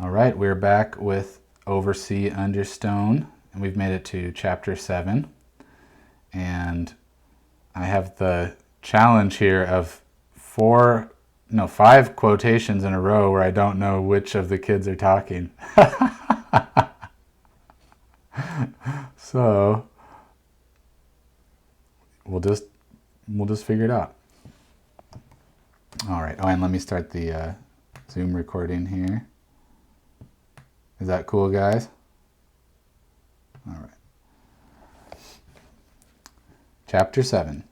All right, we're back with OverSeaUnderstone, and we've made it to chapter 7. And I have the challenge here of 5 quotations in a row where I don't know which of the kids are talking. So we'll just figure it out. All right. Oh, and let me start the Zoom recording here. Is that cool, guys? All right. Chapter 7.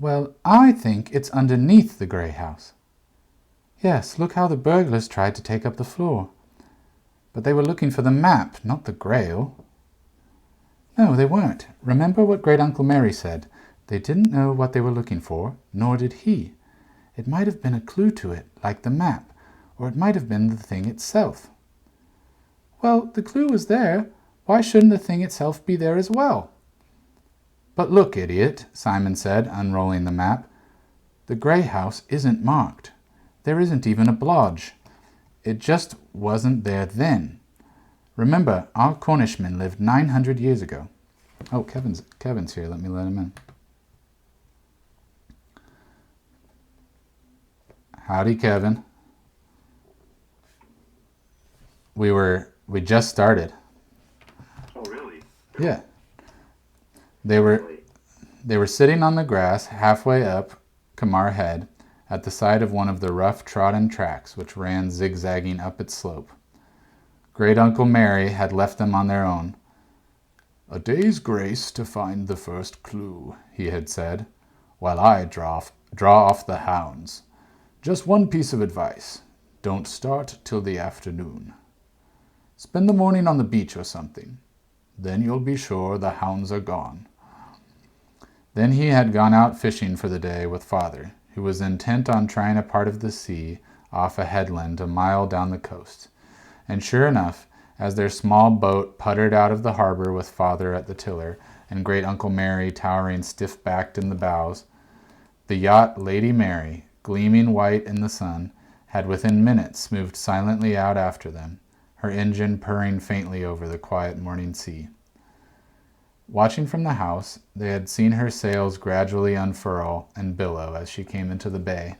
Well, I think it's underneath the grey house. Yes, look how the burglars tried to take up the floor. But they were looking for the map, not the grail. No, they weren't. Remember what Great Uncle Mary said. They didn't know what they were looking for, nor did he. It might have been a clue to it, like the map, or it might have been the thing itself. Well, the clue was there. Why shouldn't the thing itself be there as well? But look, idiot, Simon said, unrolling the map. The grey house isn't marked. There isn't even a blodge. It just wasn't there then. Remember, our Cornishmen lived 900 years ago. Oh, Kevin's here. Let me let him in. Howdy, Kevin. We just started. Oh, really? Yeah. They were sitting on the grass halfway up Kamar Head at the side of one of the rough trodden tracks which ran zigzagging up its slope. Great Uncle Mary had left them on their own. A day's grace to find the first clue, he had said, while I draw off the hounds. Just one piece of advice. Don't start till the afternoon. Spend the morning on the beach or something. Then you'll be sure the hounds are gone. Then he had gone out fishing for the day with Father, who was intent on trying a part of the sea off a headland a mile down the coast. And sure enough, as their small boat puttered out of the harbor with Father at the tiller and Great Uncle Mary towering stiff-backed in the bows, the yacht Lady Mary, gleaming white in the sun, had within minutes moved silently out after them, her engine purring faintly over the quiet morning sea. Watching from the house, they had seen her sails gradually unfurl and billow as she came into the bay.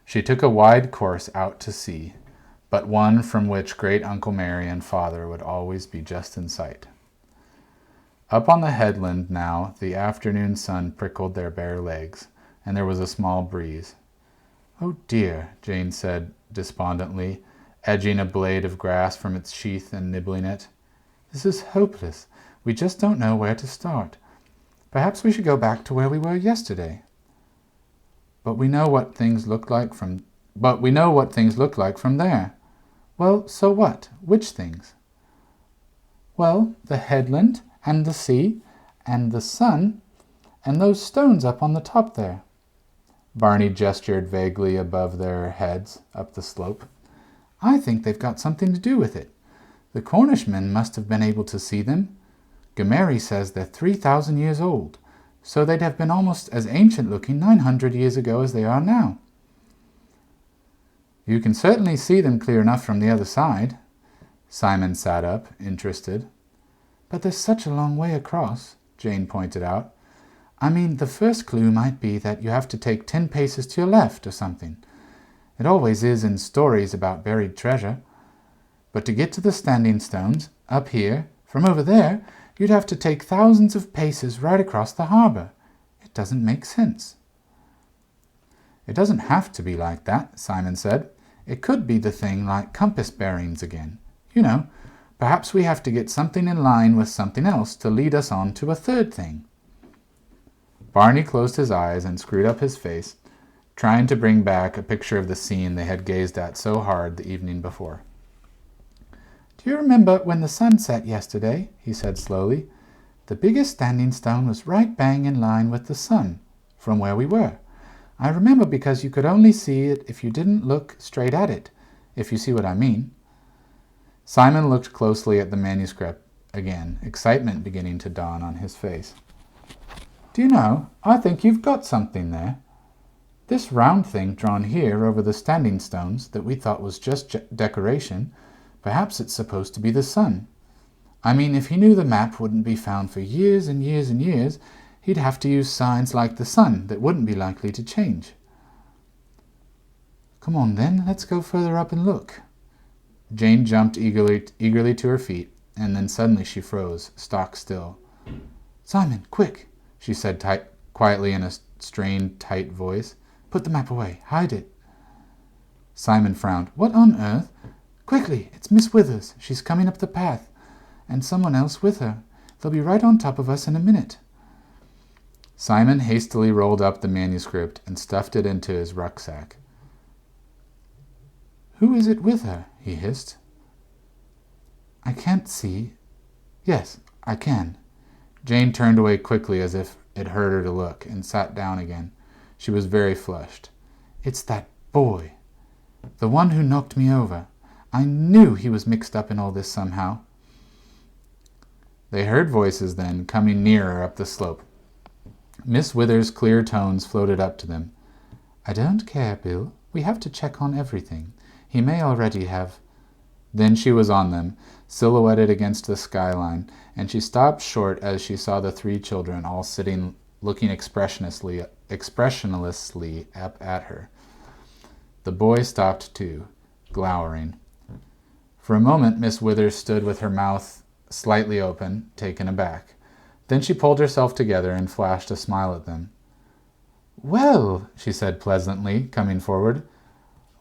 She took a wide course out to sea, but one from which Great Uncle Mary and Father would always be just in sight. Up on the headland now, the afternoon sun prickled their bare legs, and there was a small breeze. Oh dear, Jane said despondently, edging a blade of grass from its sheath and nibbling it. This is hopeless. We just don't know where to start. Perhaps we should go back to where we were yesterday. But we know what things look like from there. Well, so what? Which things? Well, the headland, and the sea, and the sun, and those stones up on the top there. Barney gestured vaguely above their heads, up the slope. I think they've got something to do with it. The Cornishmen must have been able to see them. Gameri says they're 3,000 years old, so they'd have been almost as ancient-looking 900 years ago as they are now. You can certainly see them clear enough from the other side. Simon sat up, interested. But there's such a long way across, Jane pointed out. I mean, the first clue might be that you have to take 10 paces to your left or something. It always is in stories about buried treasure. But to get to the standing stones, up here, from over there, you'd have to take thousands of paces right across the harbor. It doesn't make sense. It doesn't have to be like that, Simon said. It could be the thing like compass bearings again. You know, perhaps we have to get something in line with something else to lead us on to a third thing. Barney closed his eyes and screwed up his face, trying to bring back a picture of the scene they had gazed at so hard the evening before. Do you remember when the sun set yesterday? He said slowly. The biggest standing stone was right bang in line with the sun, from where we were. I remember because you could only see it if you didn't look straight at it, if you see what I mean. Simon looked closely at the manuscript again, excitement beginning to dawn on his face. Do you know, I think you've got something there. This round thing drawn here over the standing stones that we thought was just decoration, perhaps it's supposed to be the sun. I mean, if he knew the map wouldn't be found for years and years and years, he'd have to use signs like the sun that wouldn't be likely to change. Come on then, let's go further up and look. Jane jumped eagerly to her feet, and then suddenly she froze, stock still. Simon, quick, she said quietly in a strained, tight voice. Put the map away. Hide it. Simon frowned. What on earth? Quickly, it's Miss Withers. She's coming up the path. And someone else with her. They'll be right on top of us in a minute. Simon hastily rolled up the manuscript and stuffed it into his rucksack. Who is it with her? He hissed. I can't see. Yes, I can. Jane turned away quickly as if it hurt her to look, and sat down again. She was very flushed. It's that boy. The one who knocked me over. I knew he was mixed up in all this somehow. They heard voices then, coming nearer up the slope. Miss Withers' clear tones floated up to them. I don't care, Bill. We have to check on everything. He may already have. Then she was on them, silhouetted against the skyline, and she stopped short as she saw the three children all sitting, looking expressionlessly up at her. The boy stopped too, glowering. For a moment Miss Withers stood with her mouth slightly open, taken aback. Then she pulled herself together and flashed a smile at them. Well, she said pleasantly, coming forward.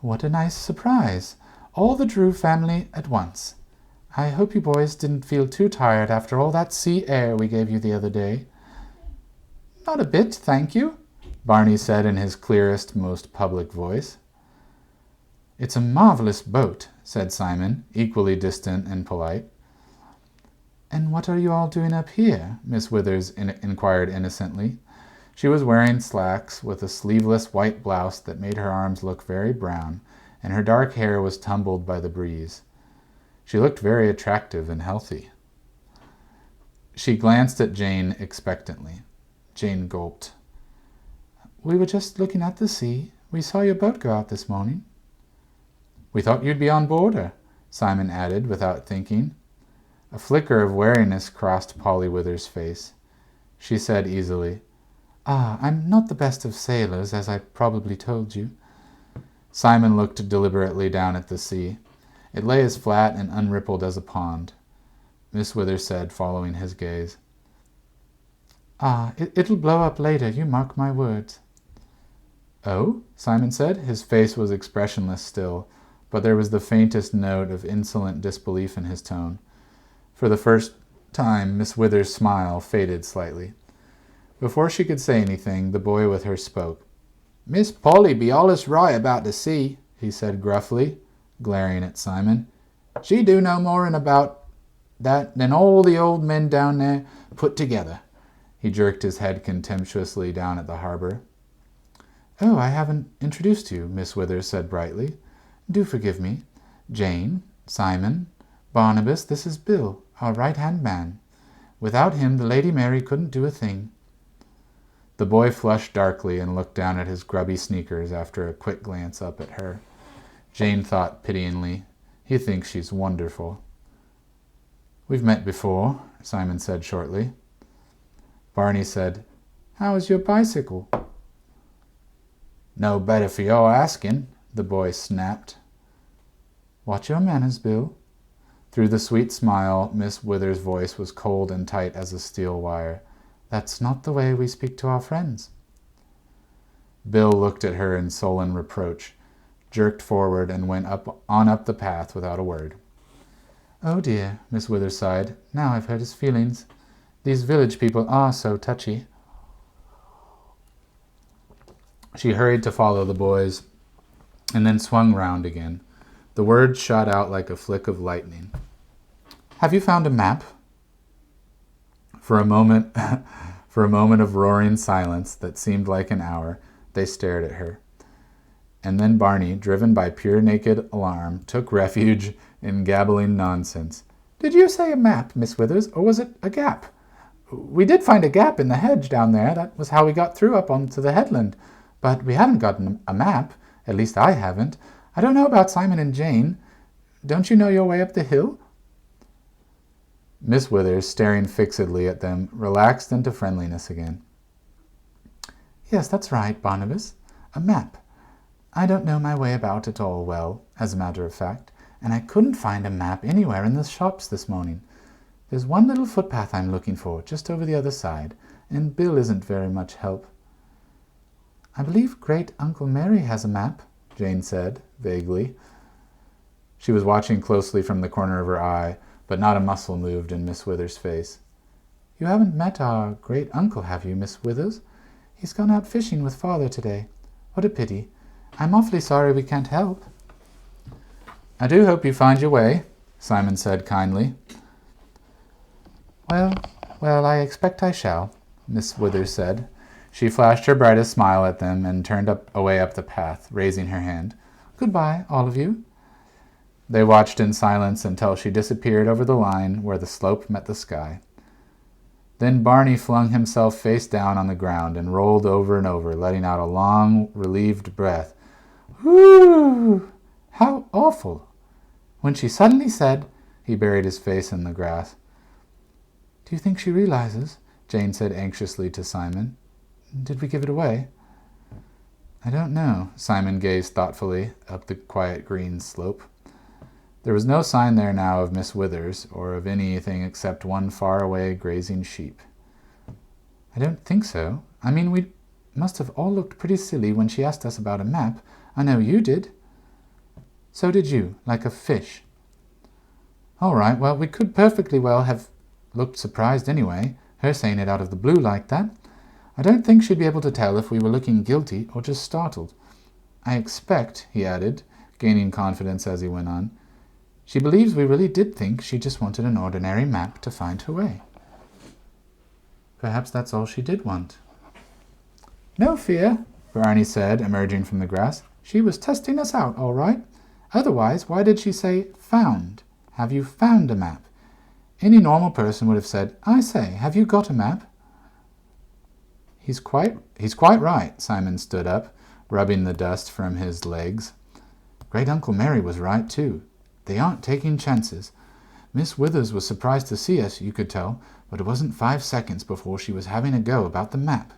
What a nice surprise. All the Drew family at once. I hope you boys didn't feel too tired after all that sea air we gave you the other day. Not a bit, thank you, Barney said in his clearest, most public voice. It's a marvelous boat, said Simon, equally distant and polite. And what are you all doing up here? Miss Withers inquired innocently. She was wearing slacks with a sleeveless white blouse that made her arms look very brown, and her dark hair was tumbled by the breeze. She looked very attractive and healthy. She glanced at Jane expectantly. Jane gulped. We were just looking at the sea. We saw your boat go out this morning. We thought you'd be on board her, Simon added without thinking. A flicker of wariness crossed Polly Withers' face. She said easily, I'm not the best of sailors, as I probably told you. Simon looked deliberately down at the sea. It lay as flat and unrippled as a pond. Miss Withers said, following his gaze, it'll blow up later, you mark my words. Oh? Simon said. His face was expressionless still, but there was the faintest note of insolent disbelief in his tone. For the first time, Miss Withers' smile faded slightly. Before she could say anything, the boy with her spoke. Miss Polly be allus right about the sea, he said gruffly, glaring at Simon. She do no more'n about that than all the old men down there put together. He jerked his head contemptuously down at the harbor. Oh, I haven't introduced you, Miss Withers said brightly. Do forgive me. Jane, Simon, Barnabas, this is Bill, our right-hand man. Without him, the Lady Mary couldn't do a thing. The boy flushed darkly and looked down at his grubby sneakers after a quick glance up at her. Jane thought pityingly, he thinks she's wonderful. We've met before, Simon said shortly. Barney said, How is your bicycle? No better for your asking, the boy snapped. Watch your manners, Bill. Through the sweet smile, Miss Withers' voice was cold and tight as a steel wire. That's not the way we speak to our friends. Bill looked at her in sullen reproach, jerked forward, and went on up the path without a word. Oh dear, Miss Withers sighed. Now I've hurt his feelings. These village people are so touchy. She hurried to follow the boys, and then swung round again. The words shot out like a flick of lightning. Have you found a map? For a moment of roaring silence that seemed like an hour, they stared at her. And then Barney, driven by pure naked alarm, took refuge in gabbling nonsense. Did you say a map, Miss Withers, or was it a gap? We did find a gap in the hedge down there. That was how we got through up onto the headland. But we haven't gotten a map. At least I haven't. I don't know about Simon and Jane. Don't you know your way up the hill?" Miss Withers, staring fixedly at them, relaxed into friendliness again. "Yes, that's right, Barnabas. A map. I don't know my way about at all well, as a matter of fact, and I couldn't find a map anywhere in the shops this morning. There's one little footpath I'm looking for, just over the other side, and Bill isn't very much help." "I believe Great-Uncle Mary has a map," Jane said, vaguely. She was watching closely from the corner of her eye, but not a muscle moved in Miss Withers' face. "You haven't met our great-uncle, have you, Miss Withers? He's gone out fishing with Father today. What a pity. I'm awfully sorry we can't help." "I do hope you find your way," Simon said kindly. Well, I expect I shall," Miss Withers said. She flashed her brightest smile at them and turned away up the path, raising her hand. "Goodbye, all of you." They watched in silence until she disappeared over the line where the slope met the sky. Then Barney flung himself face down on the ground and rolled over and over, letting out a long, relieved breath. "Whew! How awful!" When she suddenly said, he buried his face in the grass. "Do you think she realizes?" Jane said anxiously to Simon. "Did we give it away?" "I don't know." Simon gazed thoughtfully up the quiet green slope. There was no sign there now of Miss Withers, or of anything except one far-away grazing sheep. "I don't think so. I mean, we must have all looked pretty silly when she asked us about a map. I know you did." "So did you, like a fish." "All right, well, we could perfectly well have looked surprised anyway, her saying it out of the blue like that. I don't think she'd be able to tell if we were looking guilty or just startled. I expect," he added, gaining confidence as he went on, "she believes we really did think she just wanted an ordinary map to find her way." "Perhaps that's all she did want." "No fear," Barney said, emerging from the grass. "She was testing us out, all right. Otherwise, why did she say found? Have you found a map? Any normal person would have said, I say, have you got a map?" He's quite right." Simon stood up, rubbing the dust from his legs. "Great-Uncle Mary was right, too. They aren't taking chances. Miss Withers was surprised to see us, you could tell, but it wasn't 5 seconds before she was having a go about the map."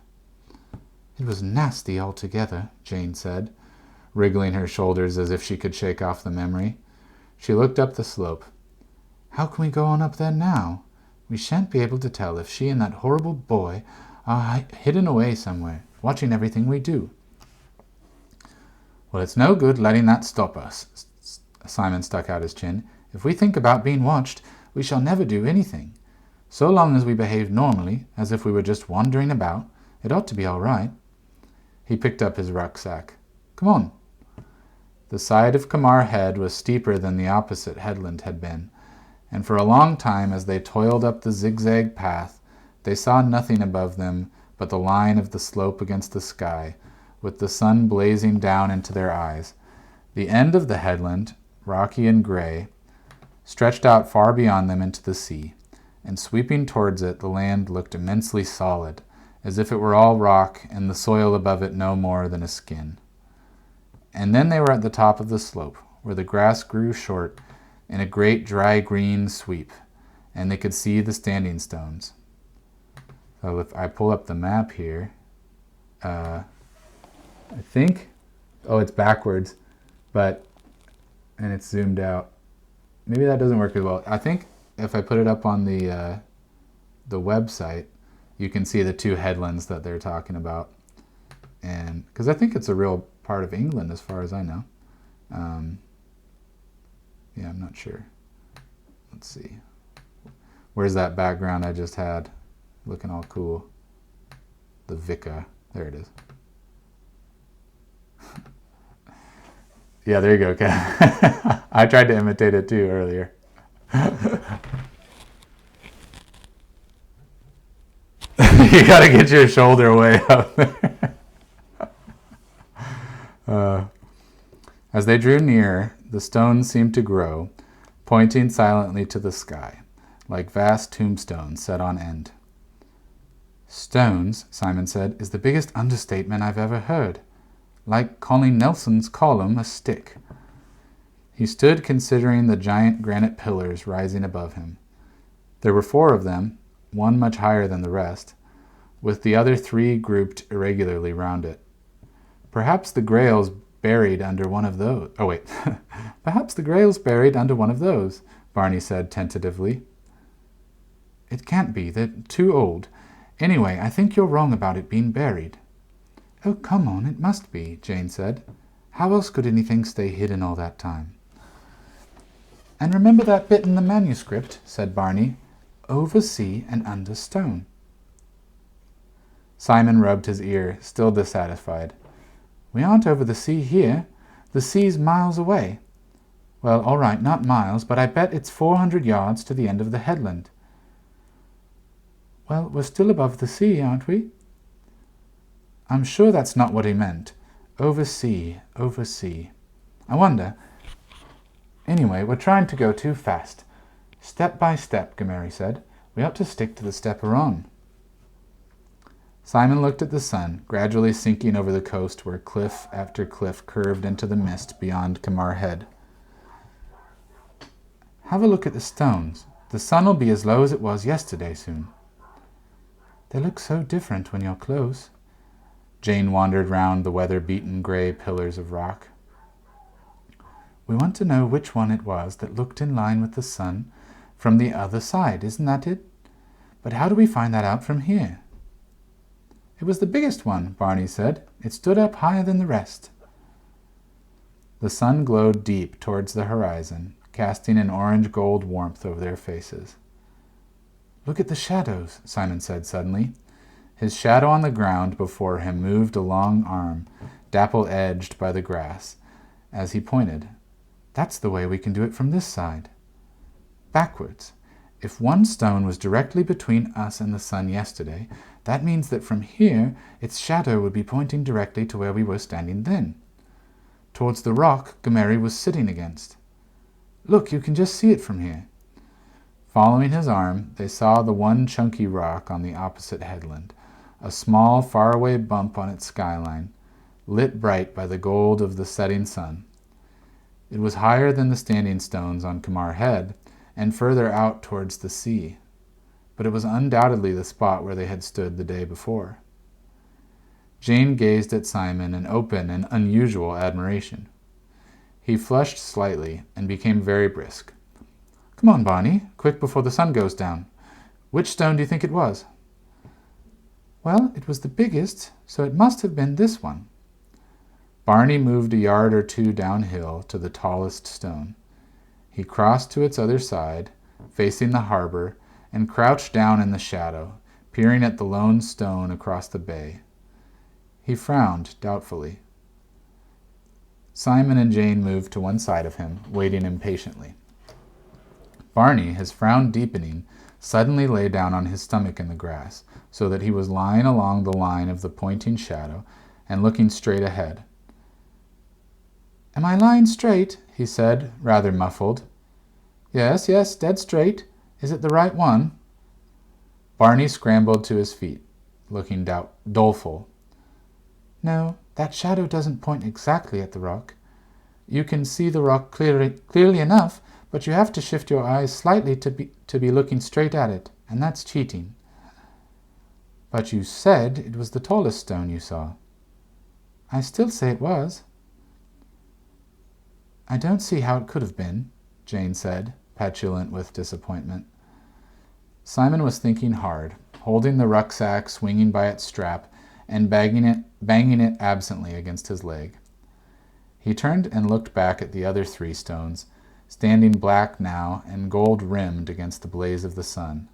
"It was nasty altogether," Jane said, wriggling her shoulders as if she could shake off the memory. She looked up the slope. "How can we go on up there now? We shan't be able to tell if she and that horrible boy are hidden away somewhere, watching everything we do." "Well, it's no good letting that stop us." Simon stuck out his chin. "If we think about being watched, we shall never do anything. So long as we behave normally, as if we were just wandering about, it ought to be all right." He picked up his rucksack. "Come on." The side of Kamar Head was steeper than the opposite headland had been, and for a long time as they toiled up the zigzag path, they saw nothing above them but the line of the slope against the sky, with the sun blazing down into their eyes. The end of the headland, rocky and gray, stretched out far beyond them into the sea, and sweeping towards it the land looked immensely solid, as if it were all rock and the soil above it no more than a skin. And then they were at the top of the slope, where the grass grew short in a great dry green sweep, and they could see the standing stones. So if I pull up the map here, I think, it's backwards, and it's zoomed out. Maybe that doesn't work as well. I think if I put it up on the website, you can see the two headlands that they're talking about. And because I think it's a real part of England as far as I know. Yeah, I'm not sure. Let's see. Where's that background I just had? Looking all cool. The Vicar. There it is. Yeah, there you go, Ken. I tried to imitate it too earlier. You gotta get your shoulder way up there. As they drew near, the stones seemed to grow, pointing silently to the sky, like vast tombstones set on end. "Stones," Simon said, "is the biggest understatement I've ever heard. like calling Nelson's column a stick. He stood considering the giant granite pillars rising above him. There were 4 of them, one much higher than the rest, with the other 3 grouped irregularly round it. Perhaps the Grail's buried under one of those. Oh, wait. Perhaps the Grail's buried under one of those, Barney said tentatively. It can't be. They're too old. Anyway, I think you're wrong about it being buried. Oh, come on, it must be, Jane said. How else could anything stay hidden all that time? And remember that bit in the manuscript, said Barney. Over sea and under stone. Simon rubbed his ear, still dissatisfied. We aren't over the sea here. The sea's miles away. Well, all right, not miles, but I bet it's 400 yards to the end of the headland. Well, we're still above the sea, aren't we? I'm sure that's not what he meant. Over sea, over sea. I wonder. Anyway, we're trying to go too fast. Step by step, Gameri said. We ought to stick to the step we're on. Simon looked at the sun, gradually sinking over the coast where cliff after cliff curved into the mist beyond Kamar Head. Have a look at the stones. The sun will be as low as it was yesterday soon. They look so different when you're close. Jane wandered round the weather-beaten grey pillars of rock. We want to know which one it was that looked in line with the sun from the other side, isn't that it? But how do we find that out from here? It was the biggest one, Barney said. It stood up higher than the rest. The sun glowed deep towards the horizon, casting an orange-gold warmth over their faces. Look at the shadows, Simon said suddenly. His shadow on the ground before him moved a long arm, dapple-edged by the grass, as he pointed. That's the way we can do it from this side. Backwards. If one stone was directly between us and the sun yesterday, that means that from here its shadow would be pointing directly to where we were standing then, towards the rock Gameri was sitting against. Look, you can just see it from here. Following his arm, they saw the one chunky rock on the opposite headland, a small, faraway bump on its skyline, lit bright by the gold of the setting sun. It was higher than the standing stones on Kamar Head, and further out towards the sea, but it was undoubtedly the spot where they had stood the day before. Jane gazed at Simon in open and unusual admiration. He flushed slightly and became very brisk. Come on, Barney, quick before the sun goes down. Which stone do you think it was? Well, it was the biggest, so it must have been this one. Barney moved a yard or 2 downhill to the tallest stone. He crossed to its other side, facing the harbor, and crouched down in the shadow, peering at the lone stone across the bay. He frowned doubtfully. Simon and Jane moved to one side of him, waiting impatiently. Barney, his frown deepening, suddenly lay down on his stomach in the grass, so that he was lying along the line of the pointing shadow and looking straight ahead. Am I lying straight? He said, rather muffled. Yes, dead straight. Is it the right one? Barney scrambled to his feet, looking doleful. No, that shadow doesn't point exactly at the rock. You can see the rock clearly enough, but you have to shift your eyes slightly to be looking straight at it, and that's cheating. But you said it was the tallest stone you saw. I still say it was. I don't see how it could have been, Jane said, petulant with disappointment. Simon was thinking hard, holding the rucksack swinging by its strap and banging it absently against his leg. He turned and looked back at the other 3 stones, standing black now and gold-rimmed against the blaze of the sun.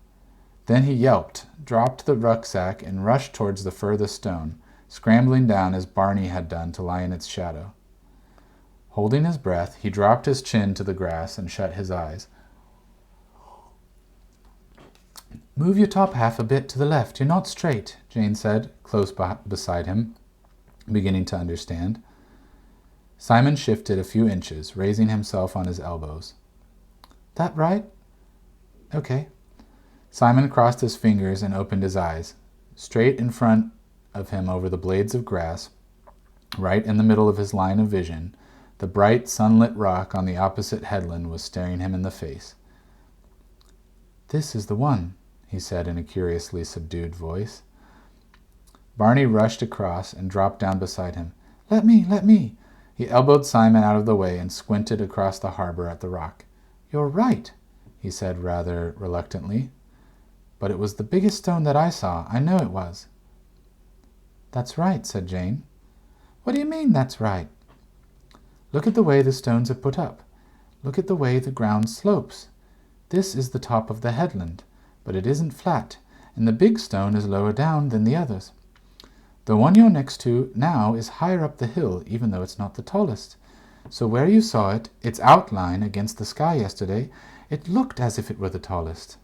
Then he yelped, dropped the rucksack, and rushed towards the furthest stone, scrambling down as Barney had done to lie in its shadow. Holding his breath, he dropped his chin to the grass and shut his eyes. Move your top half a bit to the left. You're not straight, Jane said, close beside him, beginning to understand. Simon shifted a few inches, raising himself on his elbows. That right? Okay. Simon crossed his fingers and opened his eyes. Straight in front of him over the blades of grass, Right in the middle of his line of vision, the bright sunlit rock on the opposite headland was staring him in the face. "This is the one," he said in a curiously subdued voice. Barney rushed across and dropped down beside him. "Let me, let me!" He elbowed Simon out of the way and squinted across the harbor at the rock. "You're right," he said rather reluctantly. "But it was the biggest stone that I saw. I know it was." "That's right," said Jane. "What do you mean, that's right?" "Look at the way the stones are put up. Look at the way the ground slopes. This is the top of the headland, but it isn't flat, and the big stone is lower down than the others. The one you're next to now is higher up the hill, even though it's not the tallest. So where you saw it, its outline against the sky yesterday, it looked as if it were the tallest."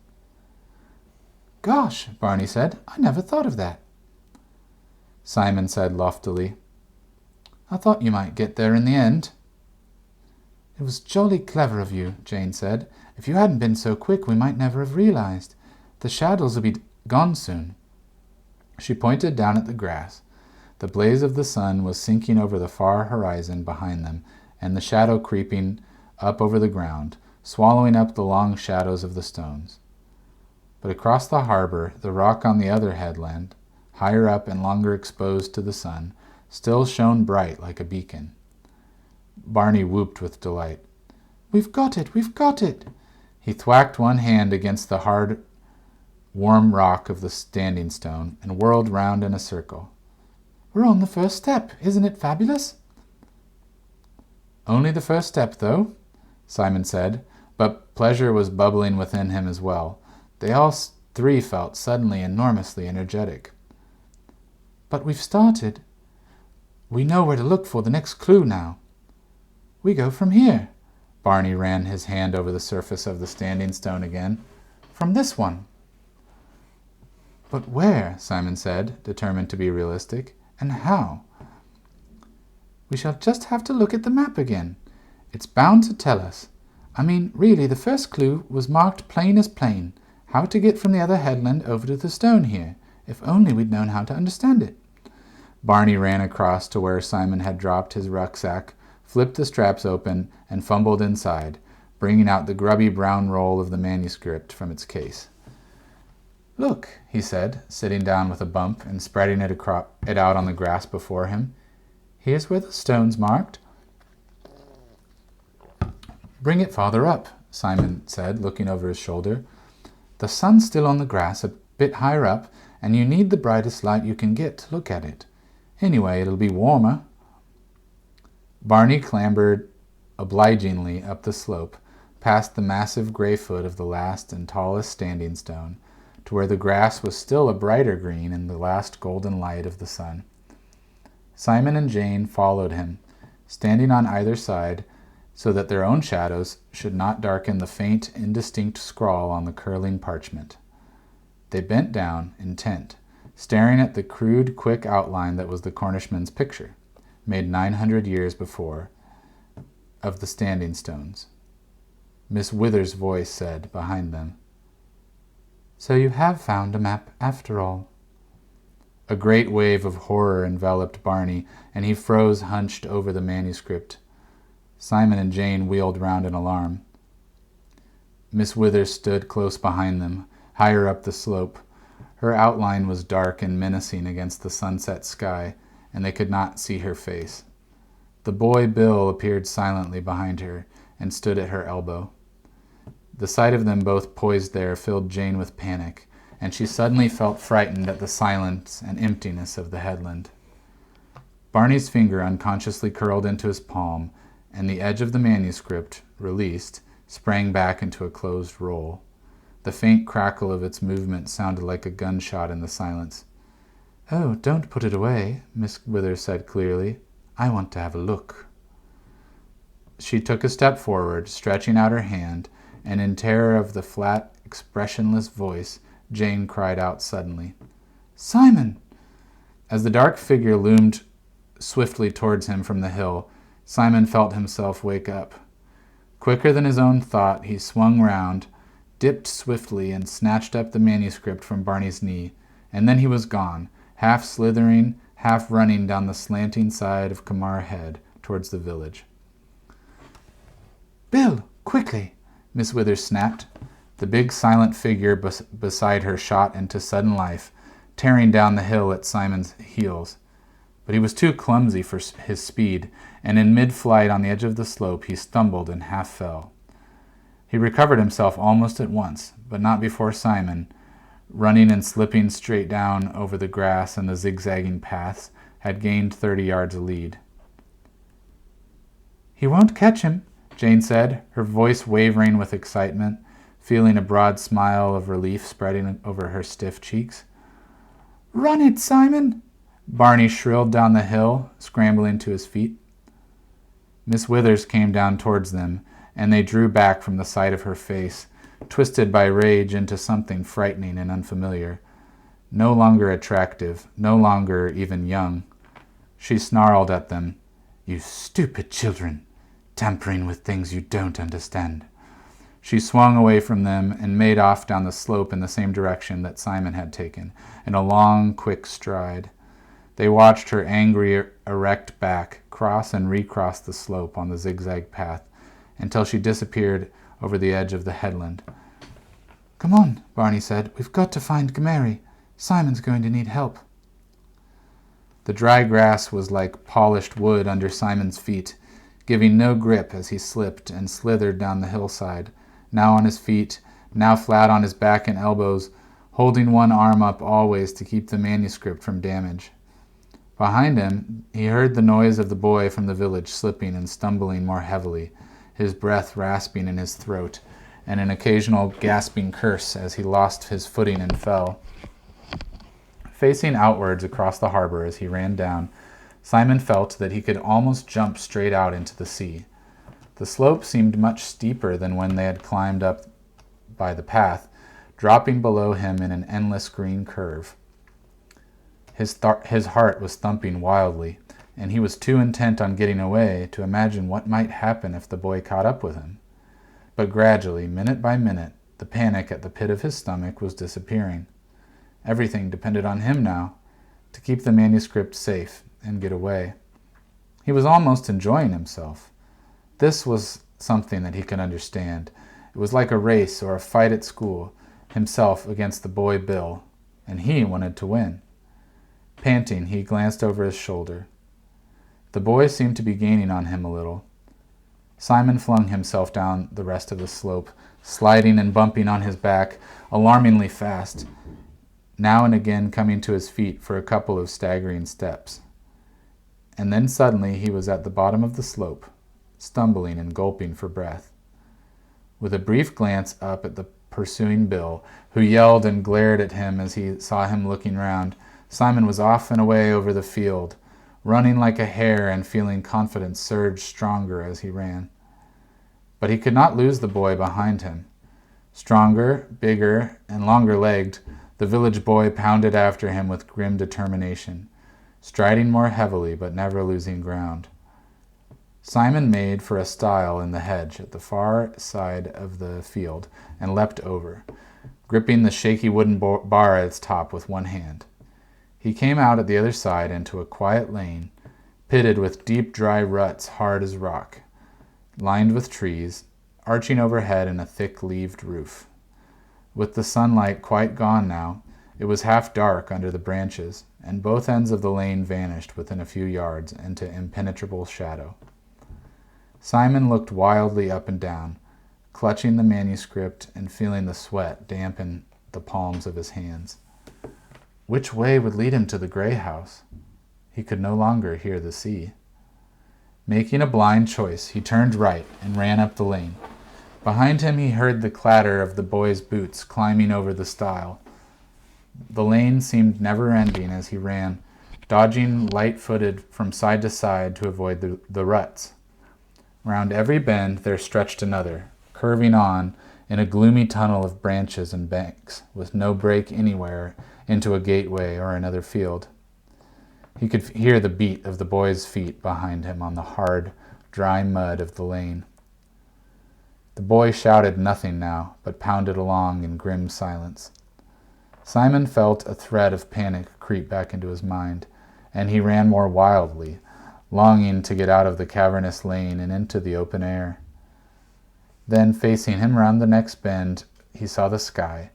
"Gosh," Barney said, "I never thought of that." Simon said loftily, "I thought you might get there in the end." "It was jolly clever of you," Jane said. "If you hadn't been so quick, we might never have realized. The shadows will be gone soon." She pointed down at the grass. The blaze of the sun was sinking over the far horizon behind them, and the shadow creeping up over the ground, swallowing up the long shadows of the stones. But across the harbor, the rock on the other headland, higher up and longer exposed to the sun, still shone bright like a beacon. Barney whooped with delight. "We've got it! We've got it!" He thwacked one hand against the hard, warm rock of the standing stone and whirled round in a circle. "We're on the first step. Isn't it fabulous?" "Only the first step, though," Simon said, but pleasure was bubbling within him as well. They all three felt suddenly enormously energetic. "But we've started. We know where to look for the next clue now. We go from here." Barney ran his hand over the surface of the standing stone again. "From this one." "But where?" Simon said, determined to be realistic. "And how?" "We shall just have to look at the map again. It's bound to tell us. I mean, really, the first clue was marked plain as plain. How to get from the other headland over to the stone here. If only we'd known how to understand it." Barney ran across to where Simon had dropped his rucksack, flipped the straps open, and fumbled inside, bringing out the grubby brown roll of the manuscript from its case. "Look," he said, sitting down with a bump and spreading it out on the grass before him. "Here's where the stone's marked." "Bring it farther up," Simon said, looking over his shoulder. "The sun's still on the grass a bit higher up, and you need the brightest light you can get to look at it. Anyway, it'll be warmer." Barney clambered obligingly up the slope, past the massive gray foot of the last and tallest standing stone, to where the grass was still a brighter green in the last golden light of the sun. Simon and Jane followed him, standing on either side so that their own shadows should not darken the faint, indistinct scrawl on the curling parchment. They bent down, intent, staring at the crude, quick outline that was the Cornishman's picture, made 900 years before, of the standing stones. Miss Wither's voice said behind them, "So you have found a map after all." A great wave of horror enveloped Barney, and he froze hunched over the manuscript. Simon and Jane wheeled round in alarm. Miss Wither stood close behind them, higher up the slope. Her outline was dark and menacing against the sunset sky, and they could not see her face. The boy Bill appeared silently behind her and stood at her elbow. The sight of them both poised there filled Jane with panic, and she suddenly felt frightened at the silence and emptiness of the headland. Barney's finger unconsciously curled into his palm, and the edge of the manuscript, released, sprang back into a closed roll. The faint crackle of its movement sounded like a gunshot in the silence. "Oh, don't put it away," Miss Wither said clearly. "I want to have a look." She took a step forward, stretching out her hand, and in terror of the flat, expressionless voice, Jane cried out suddenly, "Simon!" As the dark figure loomed swiftly towards him from the hill, Simon felt himself wake up. Quicker than his own thought, he swung round, dipped swiftly, and snatched up the manuscript from Barney's knee, and then he was gone, half slithering, half running down the slanting side of Kamar Head towards the village. "Bill, quickly!" Miss Withers snapped. The big silent figure beside her shot into sudden life, tearing down the hill at Simon's heels. But he was too clumsy for his speed, and in mid-flight on the edge of the slope he stumbled and half fell. He recovered himself almost at once, but not before Simon, running and slipping straight down over the grass and the zigzagging paths, had gained 30 yards a lead. "He won't catch him," Jane said, her voice wavering with excitement, feeling a broad smile of relief spreading over her stiff cheeks. "Run it, Simon!" Barney shrilled down the hill, scrambling to his feet. Miss Withers came down towards them, and they drew back from the sight of her face, twisted by rage into something frightening and unfamiliar. No longer attractive, no longer even young. She snarled at them, "You stupid children, tampering with things you don't understand." She swung away from them and made off down the slope in the same direction that Simon had taken, in a long, quick stride. They watched her angry, erect back cross and recross the slope on the zigzag path until she disappeared over the edge of the headland. "Come on," Barney said. "We've got to find Gameri. Simon's going to need help." The dry grass was like polished wood under Simon's feet, giving no grip as he slipped and slithered down the hillside, now on his feet, now flat on his back and elbows, holding one arm up always to keep the manuscript from damage. Behind him, he heard the noise of the boy from the village slipping and stumbling more heavily, his breath rasping in his throat, and an occasional gasping curse as he lost his footing and fell. Facing outwards across the harbor as he ran down, Simon felt that he could almost jump straight out into the sea. The slope seemed much steeper than when they had climbed up by the path, dropping below him in an endless green curve. His heart was thumping wildly, and he was too intent on getting away to imagine what might happen if the boy caught up with him. But gradually, minute by minute, the panic at the pit of his stomach was disappearing. Everything depended on him now, to keep the manuscript safe and get away. He was almost enjoying himself. This was something that he could understand. It was like a race or a fight at school, himself against the boy Bill, and he wanted to win. Panting, he glanced over his shoulder. The boy seemed to be gaining on him a little. Simon flung himself down the rest of the slope, sliding and bumping on his back, alarmingly fast, now and again coming to his feet for a couple of staggering steps. And then suddenly he was at the bottom of the slope, stumbling and gulping for breath. With a brief glance up at the pursuing Bill, who yelled and glared at him as he saw him looking round, Simon was off and away over the field, running like a hare and feeling confidence surge stronger as he ran. But he could not lose the boy behind him. Stronger, bigger, and longer-legged, the village boy pounded after him with grim determination, striding more heavily but never losing ground. Simon made for a stile in the hedge at the far side of the field and leapt over, gripping the shaky wooden bar at its top with one hand. He came out at the other side into a quiet lane, pitted with deep dry ruts hard as rock, lined with trees, arching overhead in a thick-leaved roof. With the sunlight quite gone now, it was half dark under the branches, and both ends of the lane vanished within a few yards into impenetrable shadow. Simon looked wildly up and down, clutching the manuscript and feeling the sweat dampen the palms of his hands. Which way would lead him to the Grey House? He could no longer hear the sea. Making a blind choice, he turned right and ran up the lane. Behind him he heard the clatter of the boy's boots climbing over the stile. The lane seemed never-ending as he ran, dodging light-footed from side to side to avoid the ruts. Round every bend there stretched another, curving on in a gloomy tunnel of branches and banks, with no break anywhere into a gateway or another field. He could hear the beat of the boy's feet behind him on the hard, dry mud of the lane. The boy shouted nothing now, but pounded along in grim silence. Simon felt a thread of panic creep back into his mind, and he ran more wildly, longing to get out of the cavernous lane and into the open air. Then, facing him round the next bend, he saw the sky,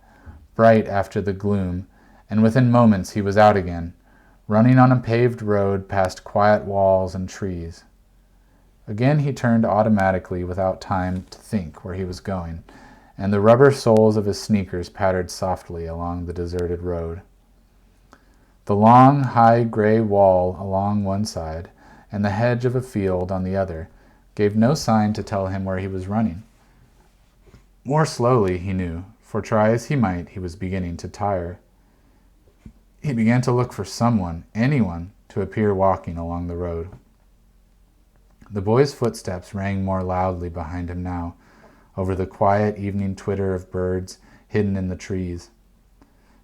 bright after the gloom, and within moments he was out again, running on a paved road past quiet walls and trees. Again he turned automatically without time to think where he was going, and the rubber soles of his sneakers pattered softly along the deserted road. The long, high gray wall along one side and the hedge of a field on the other gave no sign to tell him where he was running. More slowly, he knew, for try as he might, he was beginning to tire. He began to look for someone, anyone, to appear walking along the road. The boy's footsteps rang more loudly behind him now, over the quiet evening twitter of birds hidden in the trees.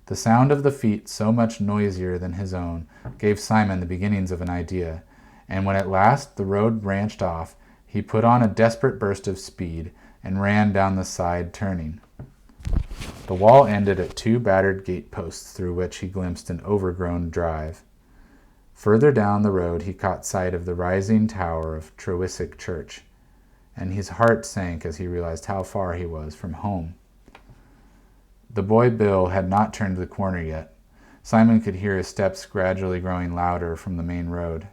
The sound of the feet, so much noisier than his own, gave Simon the beginnings of an idea, and when at last the road branched off, he put on a desperate burst of speed and ran down the side turning. The wall ended at two battered gateposts through which he glimpsed an overgrown drive. Further down the road he caught sight of the rising tower of Trewisick Church, and his heart sank as he realized how far he was from home. The boy Bill had not turned the corner yet. Simon could hear his steps gradually growing louder from the main road.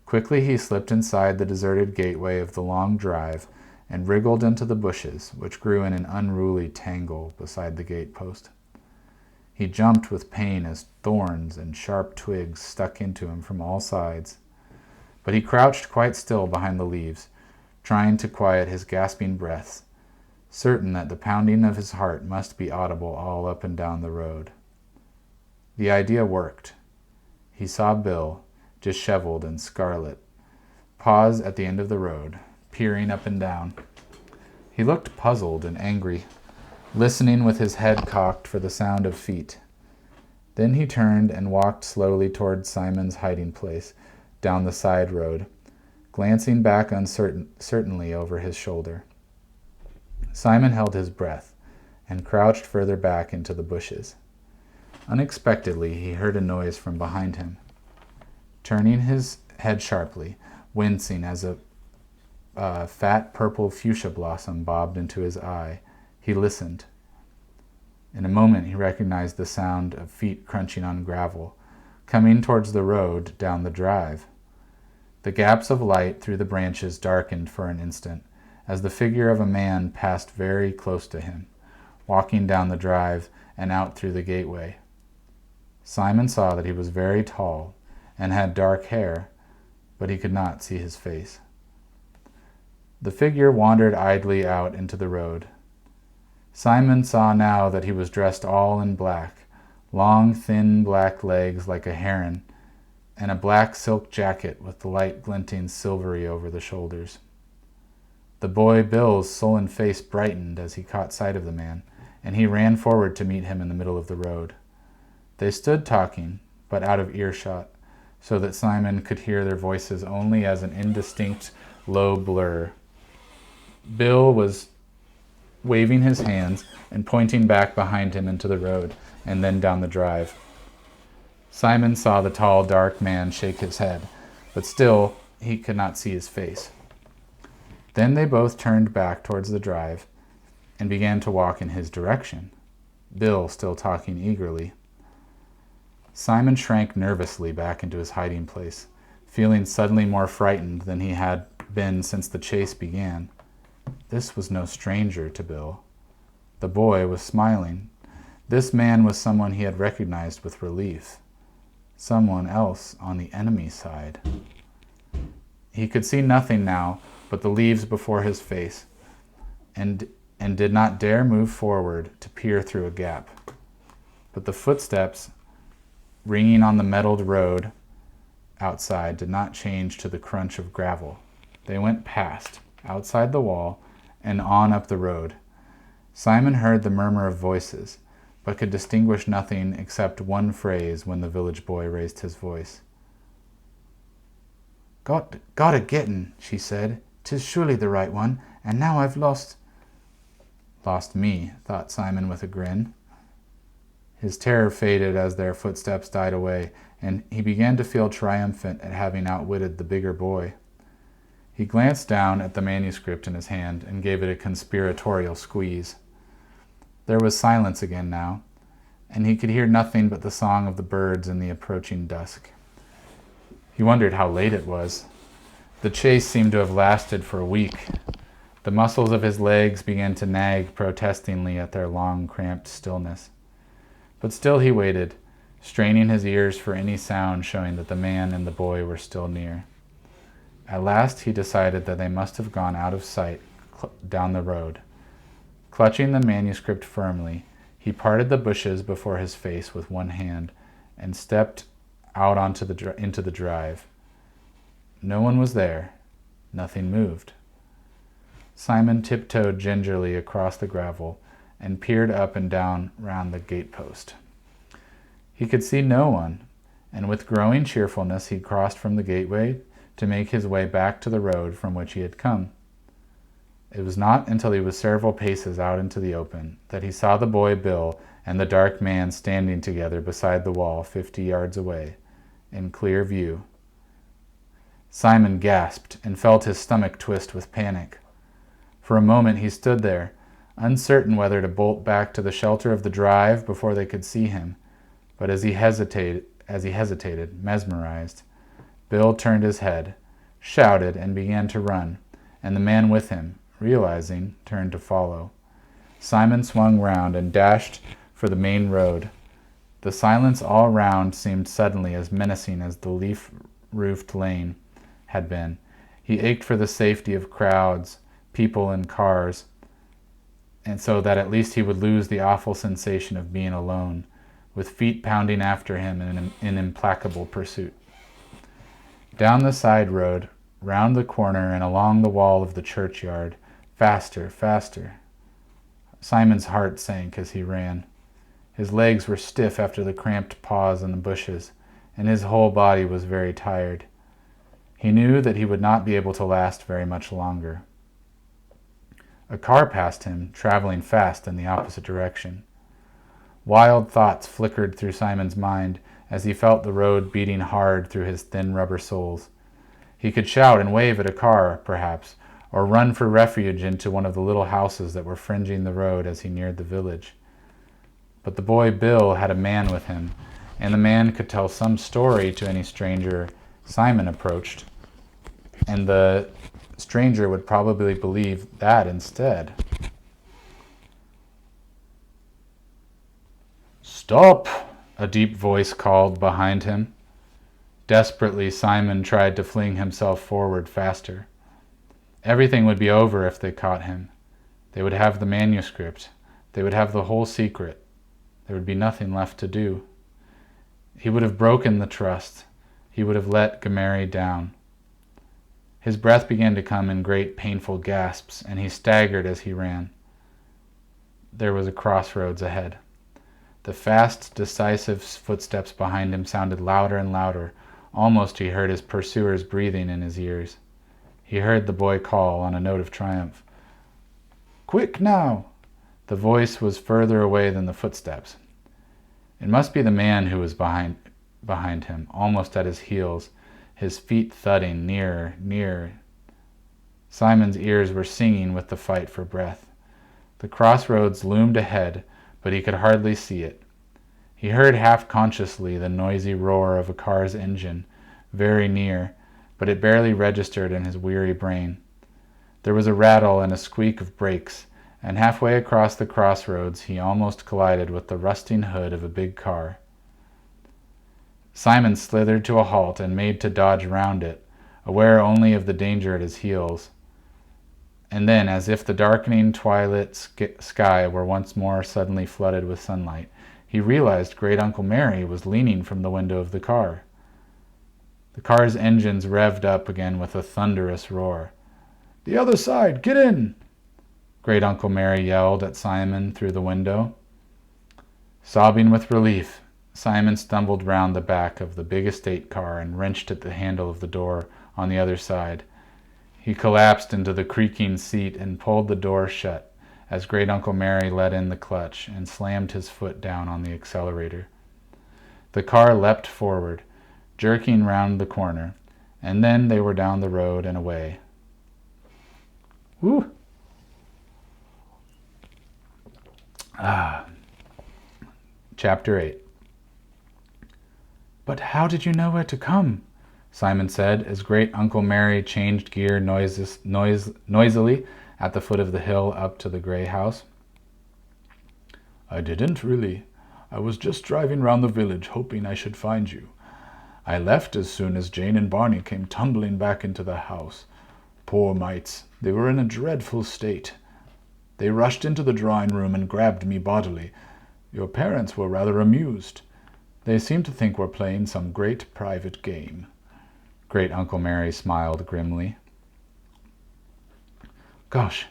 Quickly he slipped inside the deserted gateway of the long drive and wriggled into the bushes, which grew in an unruly tangle beside the gatepost. He jumped with pain as thorns and sharp twigs stuck into him from all sides. But he crouched quite still behind the leaves, trying to quiet his gasping breaths, certain that the pounding of his heart must be audible all up and down the road. The idea worked. He saw Bill, disheveled and scarlet, pause at the end of the road, peering up and down. He looked puzzled and angry, listening with his head cocked for the sound of feet. Then he turned and walked slowly toward Simon's hiding place, down the side road, glancing back uncertainly over his shoulder. Simon held his breath and crouched further back into the bushes. Unexpectedly, he heard a noise from behind him. Turning his head sharply, wincing as a fat purple fuchsia blossom bobbed into his eye, he listened. In a moment he recognized the sound of feet crunching on gravel, coming towards the road down the drive. The gaps of light through the branches darkened for an instant, as the figure of a man passed very close to him, walking down the drive and out through the gateway. Simon saw that he was very tall and had dark hair, but he could not see his face. The figure wandered idly out into the road. Simon saw now that he was dressed all in black, long, thin black legs like a heron, and a black silk jacket with the light glinting silvery over the shoulders. The boy Bill's sullen face brightened as he caught sight of the man, and he ran forward to meet him in the middle of the road. They stood talking, but out of earshot, so that Simon could hear their voices only as an indistinct, low blur. Bill was waving his hands and pointing back behind him into the road, and then down the drive. Simon saw the tall, dark man shake his head, but still he could not see his face. Then they both turned back towards the drive and began to walk in his direction, Bill still talking eagerly. Simon shrank nervously back into his hiding place, feeling suddenly more frightened than he had been since the chase began. This was no stranger to Bill. The boy was smiling. This man was someone he had recognized with relief. Someone else on the enemy side. He could see nothing now but the leaves before his face, and did not dare move forward to peer through a gap. But the footsteps ringing on the metalled road outside did not change to the crunch of gravel. They went past, outside the wall, and on up the road. Simon heard the murmur of voices, but could distinguish nothing except one phrase when the village boy raised his voice. Got a gettin', she said. 'Tis surely the right one, and now I've lost... Lost me, thought Simon with a grin. His terror faded as their footsteps died away, and he began to feel triumphant at having outwitted the bigger boy. He glanced down at the manuscript in his hand and gave it a conspiratorial squeeze. There was silence again now, and he could hear nothing but the song of the birds in the approaching dusk. He wondered how late it was. The chase seemed to have lasted for a week. The muscles of his legs began to nag protestingly at their long, cramped stillness. But still he waited, straining his ears for any sound showing that the man and the boy were still near. At last he decided that they must have gone out of sight down the road. Clutching the manuscript firmly, he parted the bushes before his face with one hand and stepped out into the drive. No one was there. Nothing moved. Simon tiptoed gingerly across the gravel and peered up and down round the gatepost. He could see no one, and with growing cheerfulness he crossed from the gateway to make his way back to the road from which he had come. It was not until he was several paces out into the open that he saw the boy Bill and the dark man standing together beside the wall 50 yards away, in clear view. Simon gasped and felt his stomach twist with panic. For a moment he stood there, uncertain whether to bolt back to the shelter of the drive before they could see him, but as he hesitated, mesmerized, Bill turned his head, shouted, and began to run, and the man with him, realizing, turned to follow. Simon swung round and dashed for the main road. The silence all round seemed suddenly as menacing as the leaf-roofed lane had been. He ached for the safety of crowds, people, and cars, and so that at least he would lose the awful sensation of being alone, with feet pounding after him in implacable pursuit. Down the side road, round the corner, and along the wall of the churchyard, faster, faster. Simon's heart sank as he ran. His legs were stiff after the cramped pause in the bushes, and his whole body was very tired. He knew that he would not be able to last very much longer. A car passed him, traveling fast in the opposite direction. Wild thoughts flickered through Simon's mind as he felt the road beating hard through his thin rubber soles. He could shout and wave at a car, perhaps, or run for refuge into one of the little houses that were fringing the road as he neared the village. But the boy Bill had a man with him, and the man could tell some story to any stranger Simon approached, and the stranger would probably believe that instead. "Stop!" a deep voice called behind him. Desperately, Simon tried to fling himself forward faster. Everything would be over if they caught him. They would have the manuscript. They would have the whole secret. There would be nothing left to do. He would have broken the trust. He would have let Gameri down. His breath began to come in great painful gasps, and he staggered as he ran. There was a crossroads ahead. The fast, decisive footsteps behind him sounded louder and louder. Almost he heard his pursuers breathing in his ears. He heard the boy call on a note of triumph. "Quick now!" The voice was further away than the footsteps. It must be the man who was behind him, almost at his heels, his feet thudding nearer, nearer. Simon's ears were singing with the fight for breath. The crossroads loomed ahead, but he could hardly see it. He heard half-consciously the noisy roar of a car's engine, very near, but it barely registered in his weary brain. There was a rattle and a squeak of brakes, and halfway across the crossroads he almost collided with the rusting hood of a big car. Simon slithered to a halt and made to dodge round it, aware only of the danger at his heels. And then, as if the darkening twilight sky were once more suddenly flooded with sunlight, he realized Great Uncle Mary was leaning from the window of the car. The car's engines revved up again with a thunderous roar. "The other side! Get in!" Great Uncle Mary yelled at Simon through the window. Sobbing with relief, Simon stumbled round the back of the big estate car and wrenched at the handle of the door on the other side. He collapsed into the creaking seat and pulled the door shut as Great Uncle Mary let in the clutch and slammed his foot down on the accelerator. The car leapt forward, jerking round the corner, and then they were down the road and away. Whew. Chapter 8. "But how did you know where to come?" Simon said, as Great-Uncle Mary changed gear noisily at the foot of the hill up to the grey house. "I didn't, really. I was just driving round the village, hoping I should find you. I left as soon as Jane and Barney came tumbling back into the house. Poor mites, they were in a dreadful state. They rushed into the drawing-room and grabbed me bodily. Your parents were rather amused. They seemed to think we're playing some great private game." Great-Uncle Mary smiled grimly. "Gosh,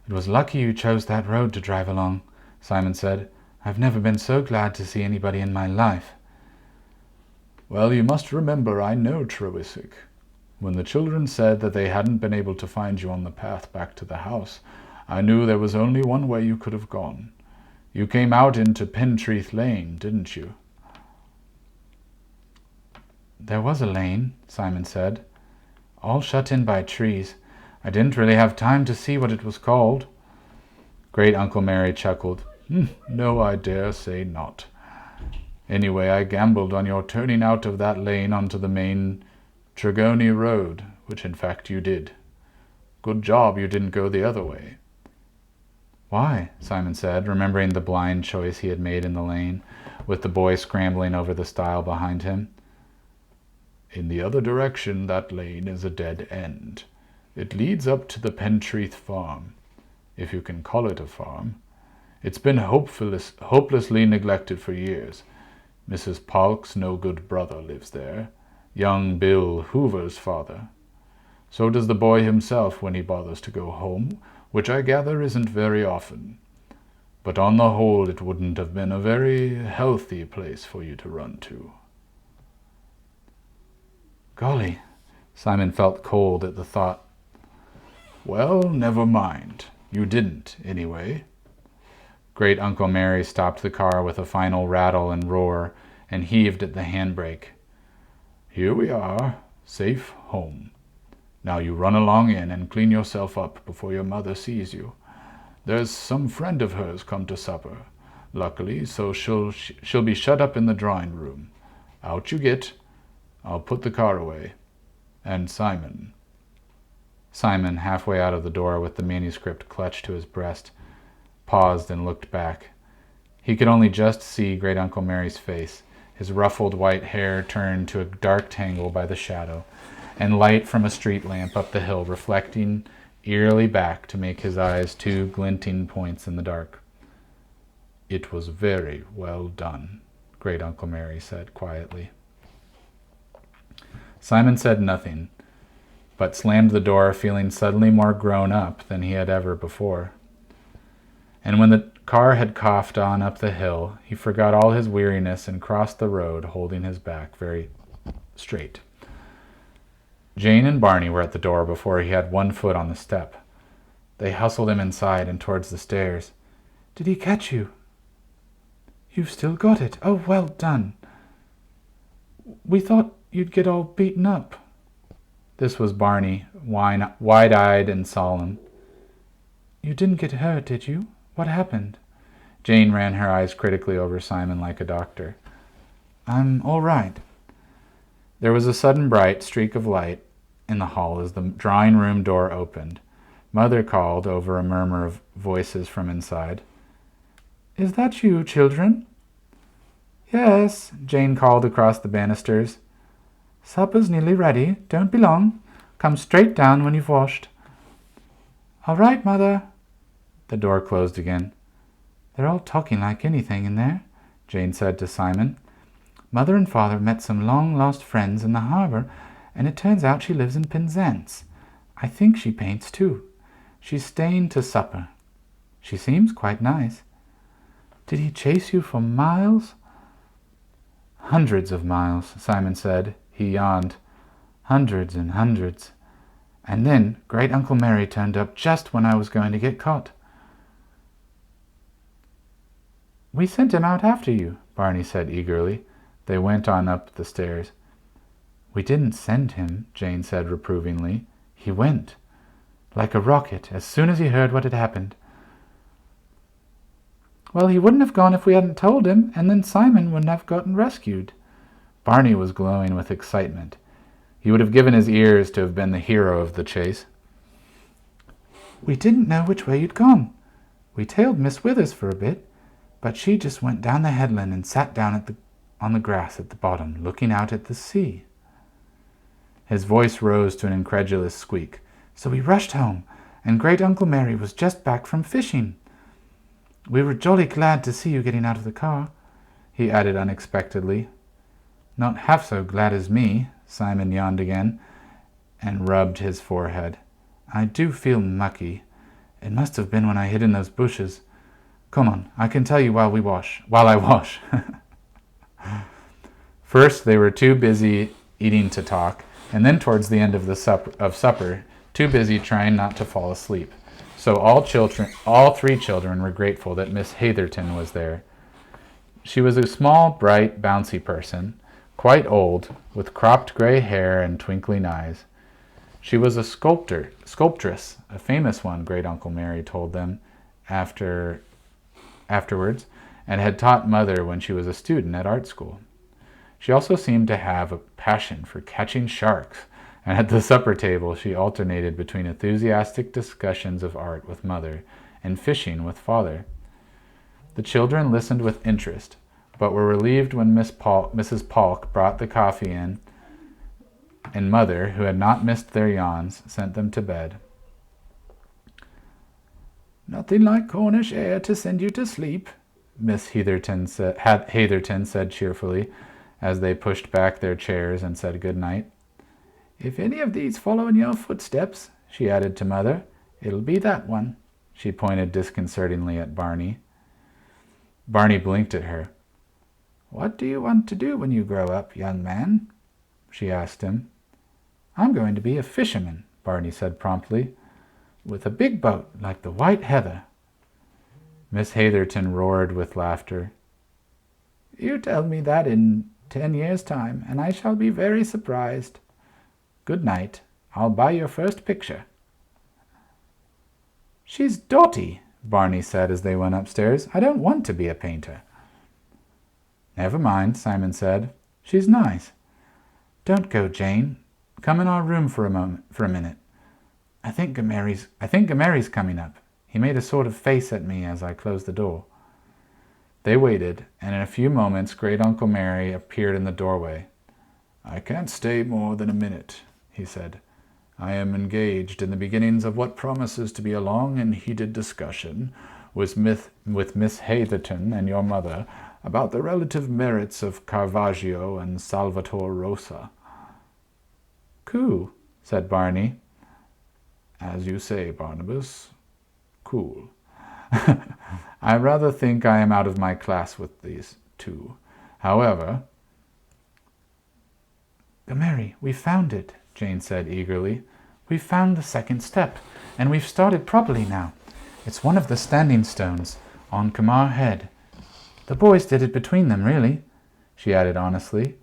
it was lucky you chose that road to drive along," Simon said. "I've never been so glad to see anybody in my life." "Well, you must remember I know Trewisick. When the children said that they hadn't been able to find you on the path back to the house, I knew there was only one way you could have gone. You came out into Pentreath Lane, didn't you?" "There was a lane," Simon said, "all shut in by trees. I didn't really have time to see what it was called." Great-Uncle Mary chuckled. "No, I dare say not. Anyway, I gambled on your turning out of that lane onto the main Tregony Road, which in fact you did. Good job you didn't go the other way." "Why?" Simon said, remembering the blind choice he had made in the lane, with the boy scrambling over the stile behind him. "In the other direction, that lane is a dead end. It leads up to the Pentreath farm, if you can call it a farm. It's been hopelessly neglected for years. Mrs. Polk's no-good brother lives there, young Bill Hoover's father. So does the boy himself when he bothers to go home, which I gather isn't very often. But on the whole, it wouldn't have been a very healthy place for you to run to." Golly, Simon felt cold at the thought. "Well, never mind. You didn't, anyway." Great-Uncle Mary stopped the car with a final rattle and roar and heaved at the handbrake. "Here we are, safe home. Now you run along in and clean yourself up before your mother sees you. There's some friend of hers come to supper, luckily, so she'll be shut up in the drawing-room. Out you get. I'll put the car away. And Simon." Simon, halfway out of the door with the manuscript clutched to his breast, paused and looked back. He could only just see Great-Uncle Mary's face, his ruffled white hair turned to a dark tangle by the shadow, and light from a street lamp up the hill reflecting eerily back to make his eyes two glinting points in the dark. "It was very well done," Great-Uncle Mary said quietly. Simon said nothing, but slammed the door, feeling suddenly more grown up than he had ever before. And when the car had coughed on up the hill, he forgot all his weariness and crossed the road, holding his back very straight. Jane and Barney were at the door before he had one foot on the step. They hustled him inside and towards the stairs. "Did he catch you?" "You've still got it. Oh, well done." "We thought you'd get all beaten up." This was Barney, wide-eyed and solemn. "You didn't get hurt, did you? What happened?" Jane ran her eyes critically over Simon like a doctor. "I'm all right." There was a sudden bright streak of light in the hall as the drawing-room door opened. Mother called over a murmur of voices from inside. "Is that you, children?" "Yes," Jane called across the banisters. "Supper's nearly ready. Don't be long. Come straight down when you've washed." "All right, Mother." The door closed again. "They're all talking like anything in there," Jane said to Simon. "Mother and Father met some long-lost friends in the harbor, and it turns out she lives in Penzance. I think she paints, too. She's staying to supper. She seems quite nice." "Did he chase you for miles?" "Hundreds of miles," Simon said. He yawned. "Hundreds and hundreds. And then Great-Uncle Mary turned up just when I was going to get caught." "We sent him out after you," Barney said eagerly. They went on up the stairs. We didn't send him, Jane said reprovingly. He went, like a rocket, as soon as he heard what had happened. Well, he wouldn't have gone if we hadn't told him, and then Simon wouldn't have gotten rescued. Barney was glowing with excitement. He would have given his ears to have been the hero of the chase. We didn't know which way you'd gone. We tailed Miss Withers for a bit, but she just went down the headland and sat down on the grass at the bottom, looking out at the sea. His voice rose to an incredulous squeak. So we rushed home, and Great Uncle Mary was just back from fishing. We were jolly glad to see you getting out of the car, he added unexpectedly. Not half so glad as me, Simon yawned again, and rubbed his forehead. I do feel mucky. It must have been when I hid in those bushes. Come on, I can tell you while I wash. First, they were too busy eating to talk, and then towards the end of supper, too busy trying not to fall asleep. So all three children were grateful that Miss Hatherton was there. She was a small, bright, bouncy person, quite old, with cropped gray hair and twinkling eyes. She was a sculptress, a famous one, Great Uncle Mary told them afterwards, and had taught Mother when she was a student at art school. She also seemed to have a passion for catching sharks, and at the supper table she alternated between enthusiastic discussions of art with Mother and fishing with Father. The children listened with interest, but were relieved when Mrs. Polk brought the coffee in, and Mother, who had not missed their yawns, sent them to bed. Nothing like Cornish air to send you to sleep, Miss Hatherton said cheerfully, as they pushed back their chairs and said good night. If any of these follow in your footsteps, she added to Mother, it'll be that one. She pointed disconcertingly at Barney. Barney blinked at her. What do you want to do when you grow up, young man? She asked him. I'm going to be a fisherman, Barney said promptly, with a big boat like the White Heather. Miss Hatherton roared with laughter. You tell me that in 10 years' time, and I shall be very surprised. Good night. I'll buy your first picture. She's dotty, Barney said as they went upstairs. I don't want to be a painter. Never mind, Simon said. She's nice. Don't go, Jane. Come in our room for a minute. I think Gamery's coming up. He made a sort of face at me as I closed the door. They waited, and in a few moments Great Uncle Mary appeared in the doorway. I can't stay more than a minute, he said. I am engaged in the beginnings of what promises to be a long and heated discussion with Miss Hatherton and your mother about the relative merits of Caravaggio and Salvator Rosa. Cool, said Barney. As you say, Barnabas, cool. I rather think I am out of my class with these two. However... Mary, we found it, Jane said eagerly. We've found the second step, and we've started properly now. It's one of the standing stones on Kamar Head. The boys did it between them, really, she added honestly.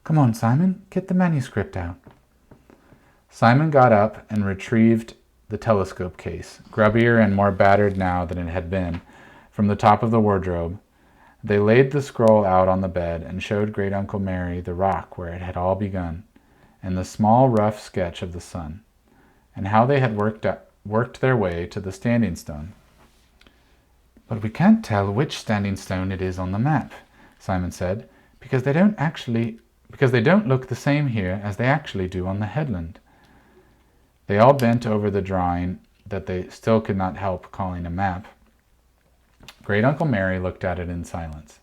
Come on, Simon, get the manuscript out. Simon got up and retrieved the telescope case, grubbier and more battered now than it had been, from the top of the wardrobe. They laid the scroll out on the bed and showed Great Uncle Mary the rock where it had all begun, and the small rough sketch of the sun, and how they had worked their way to the standing stone. But we can't tell which standing stone it is on the map, Simon said, because they don't look the same here as they actually do on the headland. They all bent over the drawing that they still could not help calling a map. Great Uncle Mary looked at it in silence.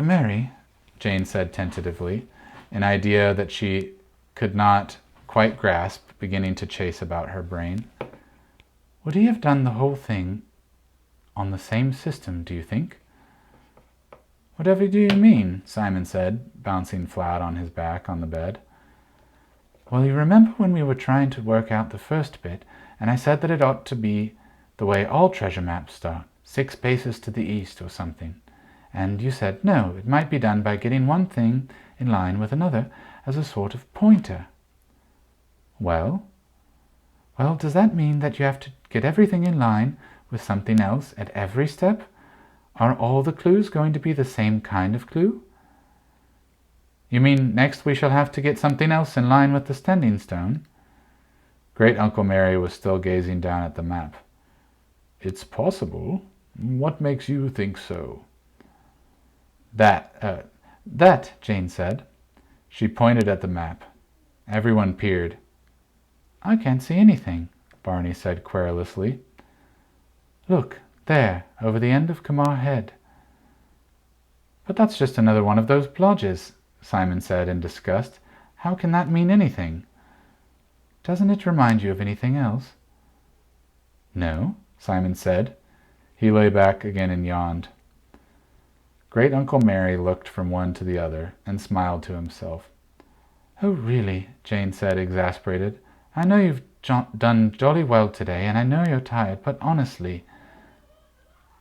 Mary, Jane said tentatively, an idea that she could not quite grasp beginning to chase about her brain. Would he have done the whole thing on the same system, do you think? Whatever do you mean? Simon said, bouncing flat on his back on the bed. Well, you remember when we were trying to work out the first bit, and I said that it ought to be the way all treasure maps start, 6 paces to the east or something. And you said, no, it might be done by getting one thing in line with another as a sort of pointer. Well, does that mean that you have to get everything in line with something else at every step? Are all the clues going to be the same kind of clue? You mean next we shall have to get something else in line with the standing stone? Great Uncle Mary was still gazing down at the map. It's possible. What makes you think so? That, Jane said. She pointed at the map. Everyone peered. I can't see anything, Barney said querulously. Look, there, over the end of Kamar Head. But that's just another one of those blodges, Simon said in disgust. How can that mean anything? Doesn't it remind you of anything else? No, Simon said. He lay back again and yawned. Great Uncle Mary looked from one to the other and smiled to himself. Oh, really, Jane said, exasperated. I know you've done jolly well today, and I know you're tired, but honestly...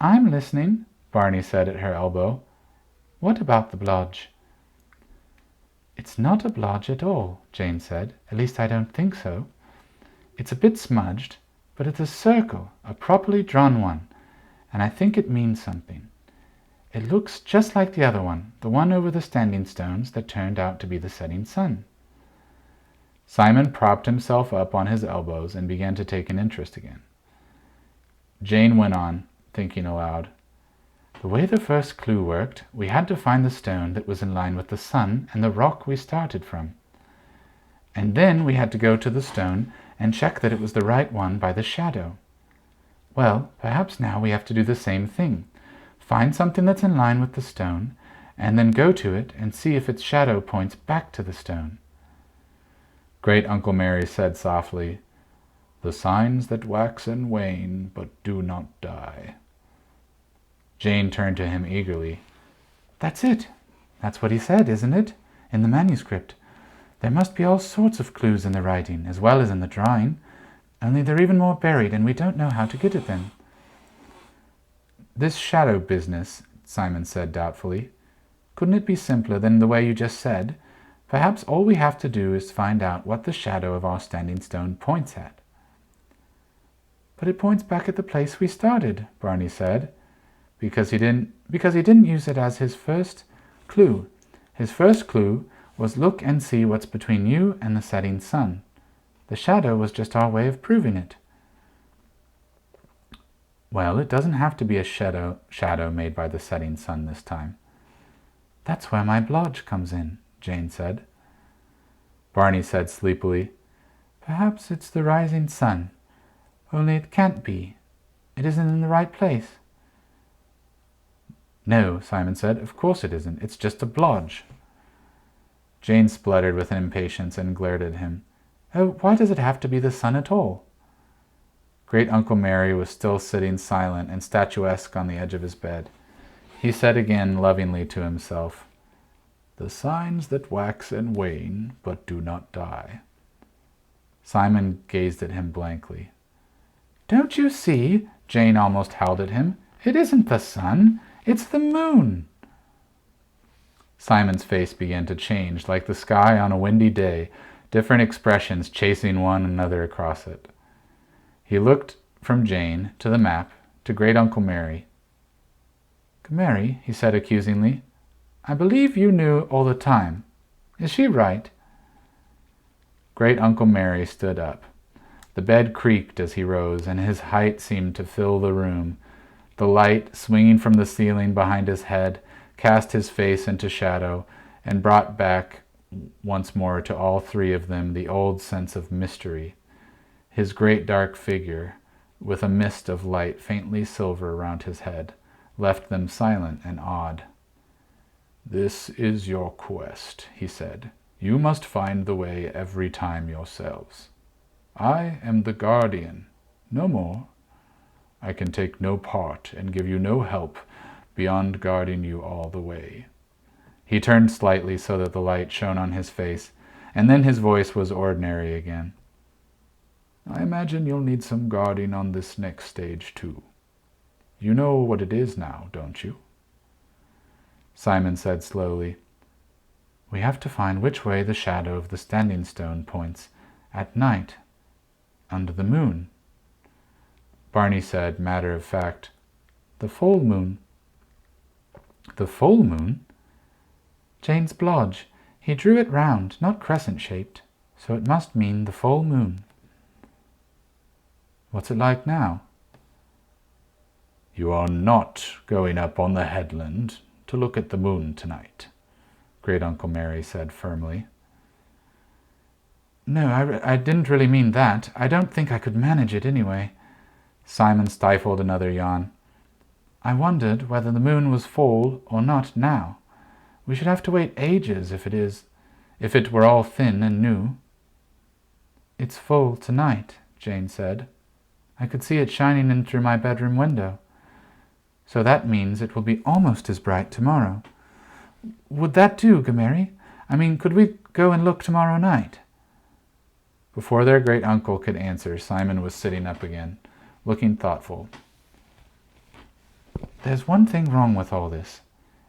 I'm listening, Barney said at her elbow. What about the blodge? It's not a blodge at all, Jane said. At least I don't think so. It's a bit smudged, but it's a circle, a properly drawn one, and I think it means something. It looks just like the other one, the one over the standing stones that turned out to be the setting sun. Simon propped himself up on his elbows and began to take an interest again. Jane went on, thinking aloud. The way the first clue worked, we had to find the stone that was in line with the sun and the rock we started from. And then we had to go to the stone and check that it was the right one by the shadow. Well, perhaps now we have to do the same thing. Find something that's in line with the stone, and then go to it and see if its shadow points back to the stone. Great Uncle Mary said softly, The signs that wax and wane, but do not die. Jane turned to him eagerly. That's it. That's what he said, isn't it? In the manuscript. There must be all sorts of clues in the writing, as well as in the drawing. Only they're even more buried, and we don't know how to get at them. This shadow business, Simon said doubtfully. Couldn't it be simpler than the way you just said? Perhaps all we have to do is find out what the shadow of our standing stone points at. But it points back at the place we started, Barney said, because he didn't use it as his first clue. His first clue was look and see what's between you and the setting sun. The shadow was just our way of proving it. Well, it doesn't have to be a shadow made by the setting sun this time. That's where my blodge comes in, Jane said. Barney said sleepily, Perhaps it's the rising sun. Only it can't be. It isn't in the right place. No, Simon said. Of course it isn't. It's just a blodge. Jane spluttered with impatience and glared at him. Oh, why does it have to be the sun at all? Great Uncle Mary was still sitting silent and statuesque on the edge of his bed. He said again lovingly to himself, The signs that wax and wane, but do not die. Simon gazed at him blankly. Don't you see? Jane almost howled at him. It isn't the sun. It's the moon. Simon's face began to change, like the sky on a windy day, different expressions chasing one another across it. He looked from Jane to the map to Great Uncle Mary. Mary, he said accusingly, I believe you knew all the time. Is she right? Great Uncle Mary stood up. The bed creaked as he rose, and his height seemed to fill the room. The light, swinging from the ceiling behind his head, cast his face into shadow and brought back once more to all three of them the old sense of mystery. His great dark figure, with a mist of light faintly silver around his head, left them silent and awed. This is your quest, he said. You must find the way every time yourselves. I am the guardian, no more. I can take no part and give you no help beyond guarding you all the way. He turned slightly so that the light shone on his face, and then his voice was ordinary again. I imagine you'll need some guarding on this next stage, too. You know what it is now, don't you? Simon said slowly, We have to find which way the shadow of the standing stone points at night, under the moon. Barney said, matter of fact, the full moon. The full moon? Jane's blodge. He drew it round, not crescent-shaped, so it must mean the full moon. What's it like now? You are not going up on the headland to look at the moon tonight, Great Uncle Mary said firmly. No, I didn't really mean that. I don't think I could manage it anyway. Simon stifled another yawn. I wondered whether the moon was full or not now. We should have to wait ages if it were all thin and new. It's full tonight, Jane said. I could see it shining in through my bedroom window. So that means it will be almost as bright tomorrow. Would that do, Gameri? I mean, could we go and look tomorrow night? Before their great-uncle could answer, Simon was sitting up again, looking thoughtful. There's one thing wrong with all this.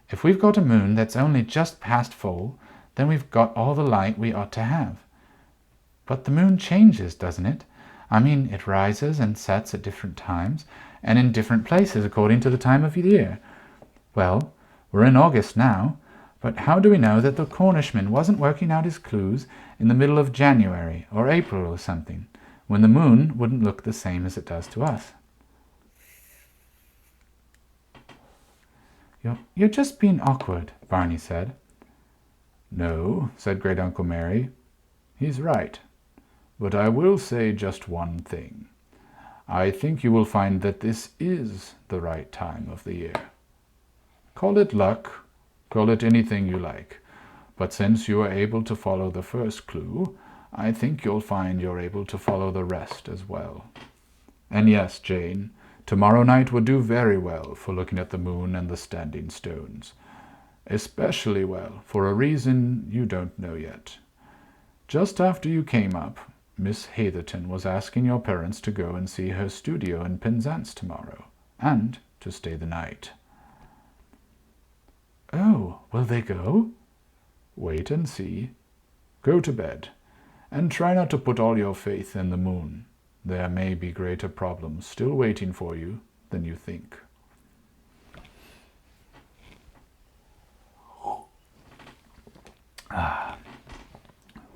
If we've got a moon that's only just past full, then we've got all the light we ought to have. But the moon changes, doesn't it? I mean, it rises and sets at different times, and in different places according to the time of year. Well, we're in August now, but how do we know that the Cornishman wasn't working out his clues in the middle of January or April or something, when the moon wouldn't look the same as it does to us? You're just being awkward, Barney said. No, said Great Uncle Mary. He's right. But I will say just one thing. I think you will find that this is the right time of the year. Call it luck, call it anything you like, but since you are able to follow the first clue, I think you'll find you're able to follow the rest as well. And yes, Jane, tomorrow night would do very well for looking at the moon and the standing stones. Especially well, for a reason you don't know yet. Just after you came up, Miss Hatherton was asking your parents to go and see her studio in Penzance tomorrow, and to stay the night. Oh, will they go? Wait and see. Go to bed, and try not to put all your faith in the moon. There may be greater problems still waiting for you than you think.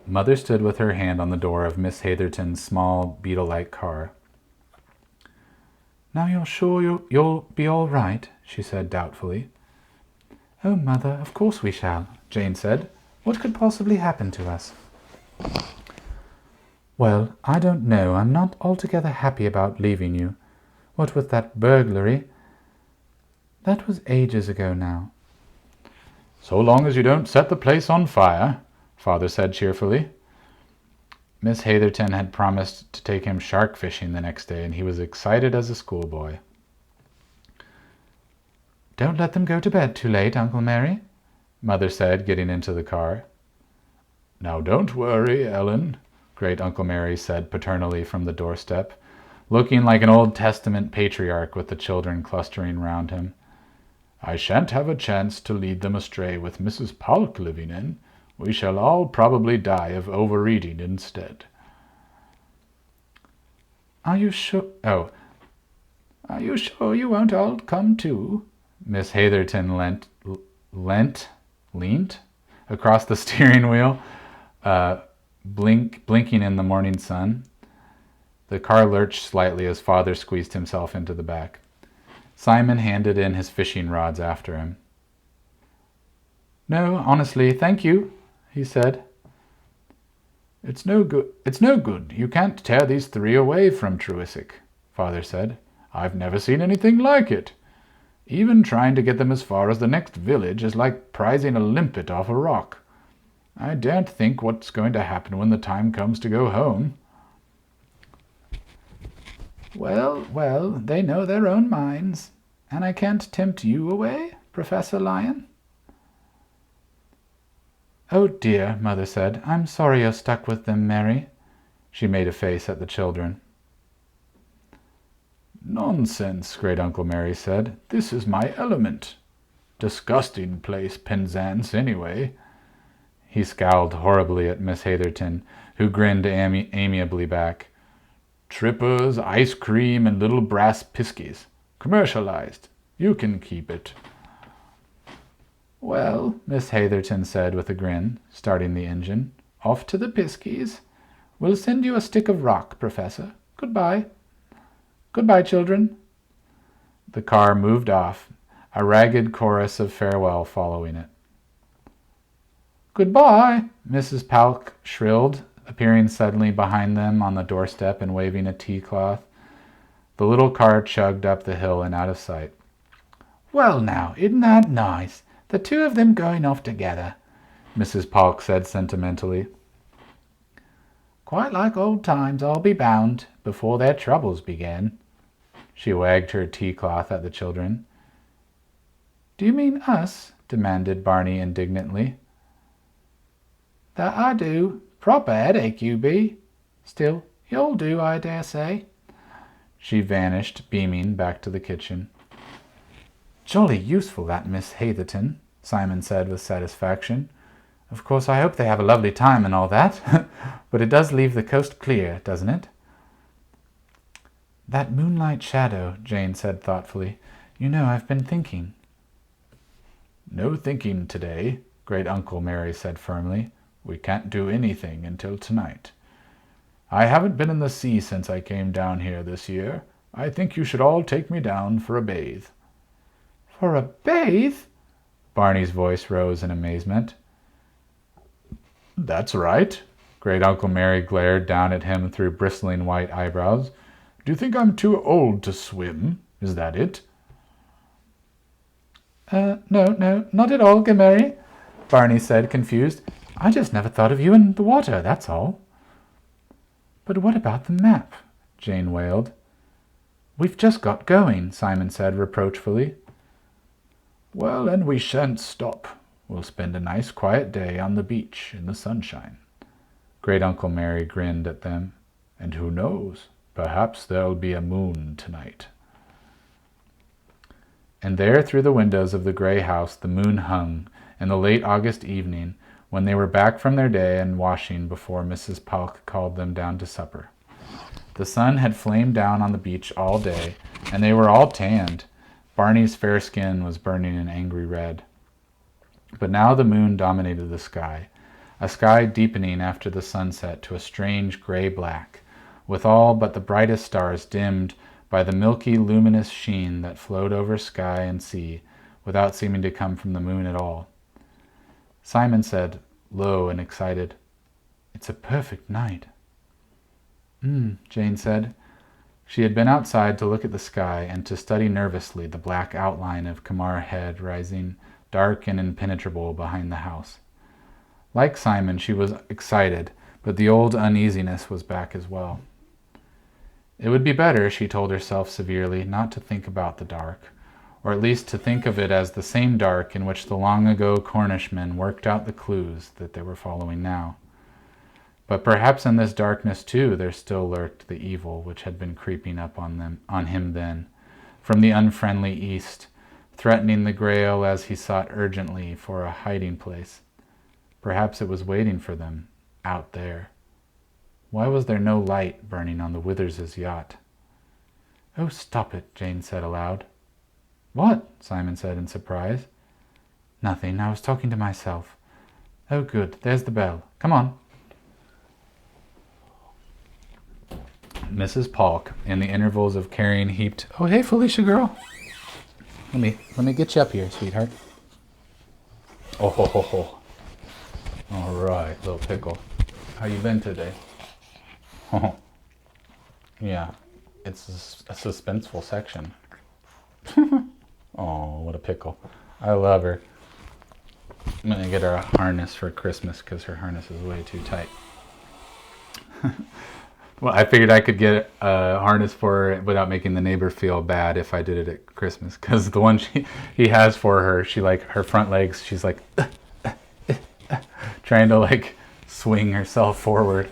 Mother stood with her hand on the door of Miss Hatherton's small, beetle-like car. Now you're sure you'll be all right, she said doubtfully. Oh, Mother, of course we shall, Jane said. What could possibly happen to us? Well, I don't know. I'm not altogether happy about leaving you. What with that burglary? That was ages ago now. So long as you don't set the place on fire, Father said cheerfully. Miss Hatherton had promised to take him shark fishing the next day, and he was excited as a schoolboy. Don't let them go to bed too late, Uncle Mary, Mother said, getting into the car. Now don't worry, Ellen, Great Uncle Mary said paternally from the doorstep, looking like an Old Testament patriarch with the children clustering round him. I shan't have a chance to lead them astray with Mrs. Polk living in. We shall all probably die of overeating instead. Are you sure? Oh, are you sure you won't all come too? Miss Hatherton leant across the steering wheel, blinking in the morning sun. The car lurched slightly as Father squeezed himself into the back. Simon handed in his fishing rods after him. No, honestly, thank you, he said. It's no good. You can't tear these three away from Truissic, Father said. I've never seen anything like it. Even trying to get them as far as the next village is like prizing a limpet off a rock. I daren't think what's going to happen when the time comes to go home. Well, they know their own minds, and I can't tempt you away, Professor Lion. Oh dear, Mother said. I'm sorry you're stuck with them, Mary. She made a face at the children. Nonsense, Great Uncle Mary said. This is my element. Disgusting place, Penzance, anyway. He scowled horribly at Miss Hatherton, who grinned amiably back. Trippers, ice cream, and little brass piskies. Commercialized. You can keep it. Well, Miss Hatherton said with a grin, starting the engine. Off to the piskies. We'll send you a stick of rock, Professor. Goodbye. Goodbye, children. The car moved off, a ragged chorus of farewell following it. Goodbye, Mrs. Palk shrilled, appearing suddenly behind them on the doorstep and waving a tea-cloth. The little car chugged up the hill and out of sight. Well now, isn't that nice? The two of them going off together, Mrs. Palk said sentimentally. Quite like old times, I'll be bound, before their troubles began. She wagged her tea-cloth at the children. Do you mean us? Demanded Barney indignantly. That I do. Proper headache you be. Still, you'll do, I dare say. She vanished, beaming, back to the kitchen. Jolly useful, that Miss Hatherton, Simon said with satisfaction. Of course, I hope they have a lovely time and all that, but it does leave the coast clear, doesn't it? That moonlight shadow, Jane said thoughtfully. You know, I've been thinking. No thinking today, Great Uncle Mary said firmly. We can't do anything until tonight. I haven't been in the sea since I came down here this year. I think you should all take me down for a bathe. For a bathe? Barney's voice rose in amazement. That's right. Great Uncle Mary glared down at him through bristling white eyebrows. Do you think I'm too old to swim? Is that it? No, not at all, Mary, Barney said, confused. I just never thought of you in the water, that's all. But what about the map? Jane wailed. We've just got going, Simon said reproachfully. Well, and we shan't stop. We'll spend a nice quiet day on the beach in the sunshine. Great Uncle Mary grinned at them. And who knows? Perhaps there'll be a moon tonight. And there through the windows of the gray house the moon hung in the late August evening when they were back from their day and washing before Mrs. Palk called them down to supper. The sun had flamed down on the beach all day, and they were all tanned. Barney's fair skin was burning an angry red. But now the moon dominated the sky, a sky deepening after the sunset to a strange gray black, with all but the brightest stars dimmed by the milky, luminous sheen that flowed over sky and sea without seeming to come from the moon at all. Simon said, low and excited, It's a perfect night. Jane said. She had been outside to look at the sky and to study nervously the black outline of Kamar Head rising dark and impenetrable behind the house. Like Simon, she was excited, but the old uneasiness was back as well. It would be better, she told herself severely, not to think about the dark, or at least to think of it as the same dark in which the long-ago Cornishmen worked out the clues that they were following now. But perhaps in this darkness, too, there still lurked the evil which had been creeping up on him then, from the unfriendly east, threatening the Grail as he sought urgently for a hiding place. Perhaps it was waiting for them, out there. Why was there no light burning on the Withers' yacht? Oh, stop it, Jane said aloud. What? Simon said in surprise. Nothing, I was talking to myself. Oh, good, there's the bell. Come on. Mrs. Palk, in the intervals of carrying heaped... Oh, hey, Felicia, girl. Let me get you up here, sweetheart. Oh, ho, ho, ho. All right, little pickle. How you been today? Oh, yeah, it's a suspenseful section. Oh, what a pickle. I love her. I'm going to get her a harness for Christmas because her harness is way too tight. Well, I figured I could get a harness for her without making the neighbor feel bad if I did it at Christmas, because the one he has for her, she like her front legs, she's like trying to like swing herself forward.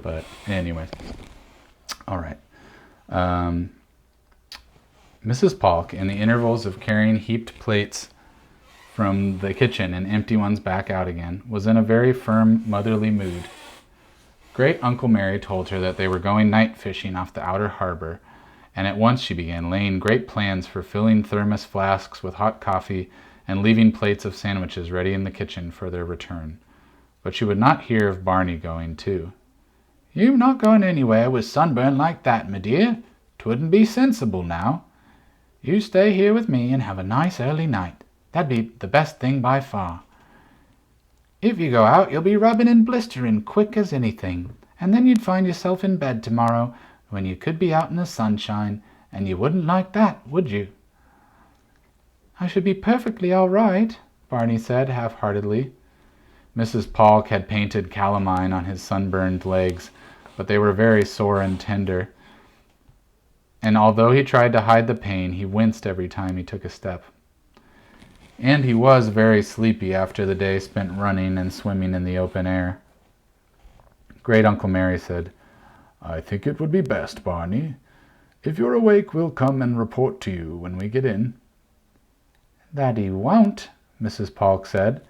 But anyways, all right. Mrs. Palk, in the intervals of carrying heaped plates from the kitchen and empty ones back out again, was in a very firm, motherly mood. Great Uncle Mary told her that they were going night fishing off the outer harbor, and at once she began laying great plans for filling thermos flasks with hot coffee and leaving plates of sandwiches ready in the kitchen for their return. But she would not hear of Barney going too. "You're not going anywhere with sunburn like that, my dear. 'Twouldn't be sensible now. You stay here with me and have a nice early night. That'd be the best thing by far. If you go out, you'll be rubbing and blistering quick as anything, and then you'd find yourself in bed tomorrow when you could be out in the sunshine, and you wouldn't like that, would you?" "I should be perfectly all right," Barney said half-heartedly. Mrs. Polk had painted calamine on his sunburned legs, but they were very sore and tender, and although he tried to hide the pain, he winced every time he took a step. And he was very sleepy after the day spent running and swimming in the open air. Great Uncle Mary said, "I think it would be best, Barney. If you're awake, we'll come and report to you when we get in." "That he won't," Mrs. Polk said.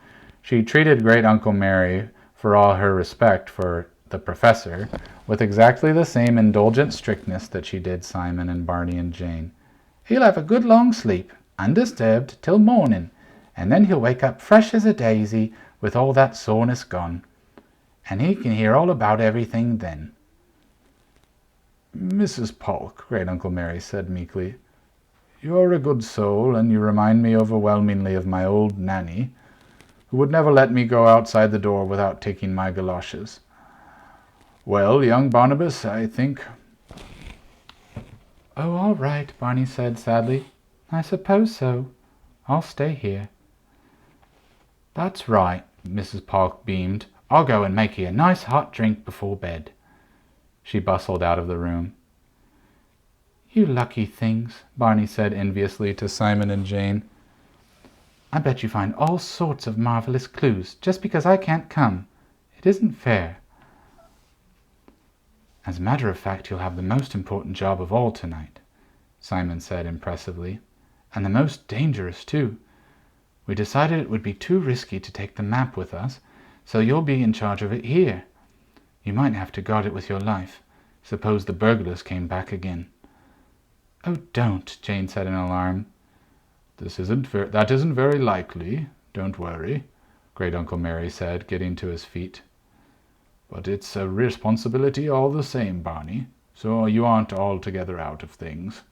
She treated Great Uncle Mary, for all her respect for the professor, with exactly the same indulgent strictness that she did Simon and Barney and Jane. "He'll have a good long sleep, undisturbed, till morning, and then he'll wake up fresh as a daisy with all that soreness gone. And he can hear all about everything then." "Mrs. Polk," Great Uncle Mary said meekly, "you're a good soul, and you remind me overwhelmingly of my old nanny, who would never let me go outside the door without taking my galoshes. Well, young Barnabas, I think—" "Oh, all right," Barney said sadly. "I suppose so. I'll stay here." "That's right," Mrs. Polk beamed. "I'll go and make you a nice hot drink before bed." She bustled out of the room. "You lucky things," Barney said enviously to Simon and Jane. "I bet you find all sorts of marvelous clues just because I can't come. It isn't fair." "As a matter of fact, you'll have the most important job of all tonight," Simon said impressively. "And the most dangerous, too. We decided it would be too risky to take the map with us, so you'll be in charge of it here. You might have to guard it with your life. Suppose the burglars came back again." "Oh, don't," Jane said in alarm. That isn't very likely. Don't worry," Great Uncle Mary said, getting to his feet. "But it's a responsibility all the same, Barney, so you aren't altogether out of things."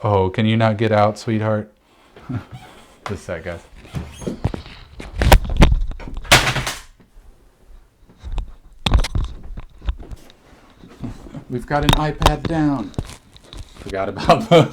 "Oh, can you not get out, sweetheart?" Just a sec, guys. We've got an iPad down. Forgot about the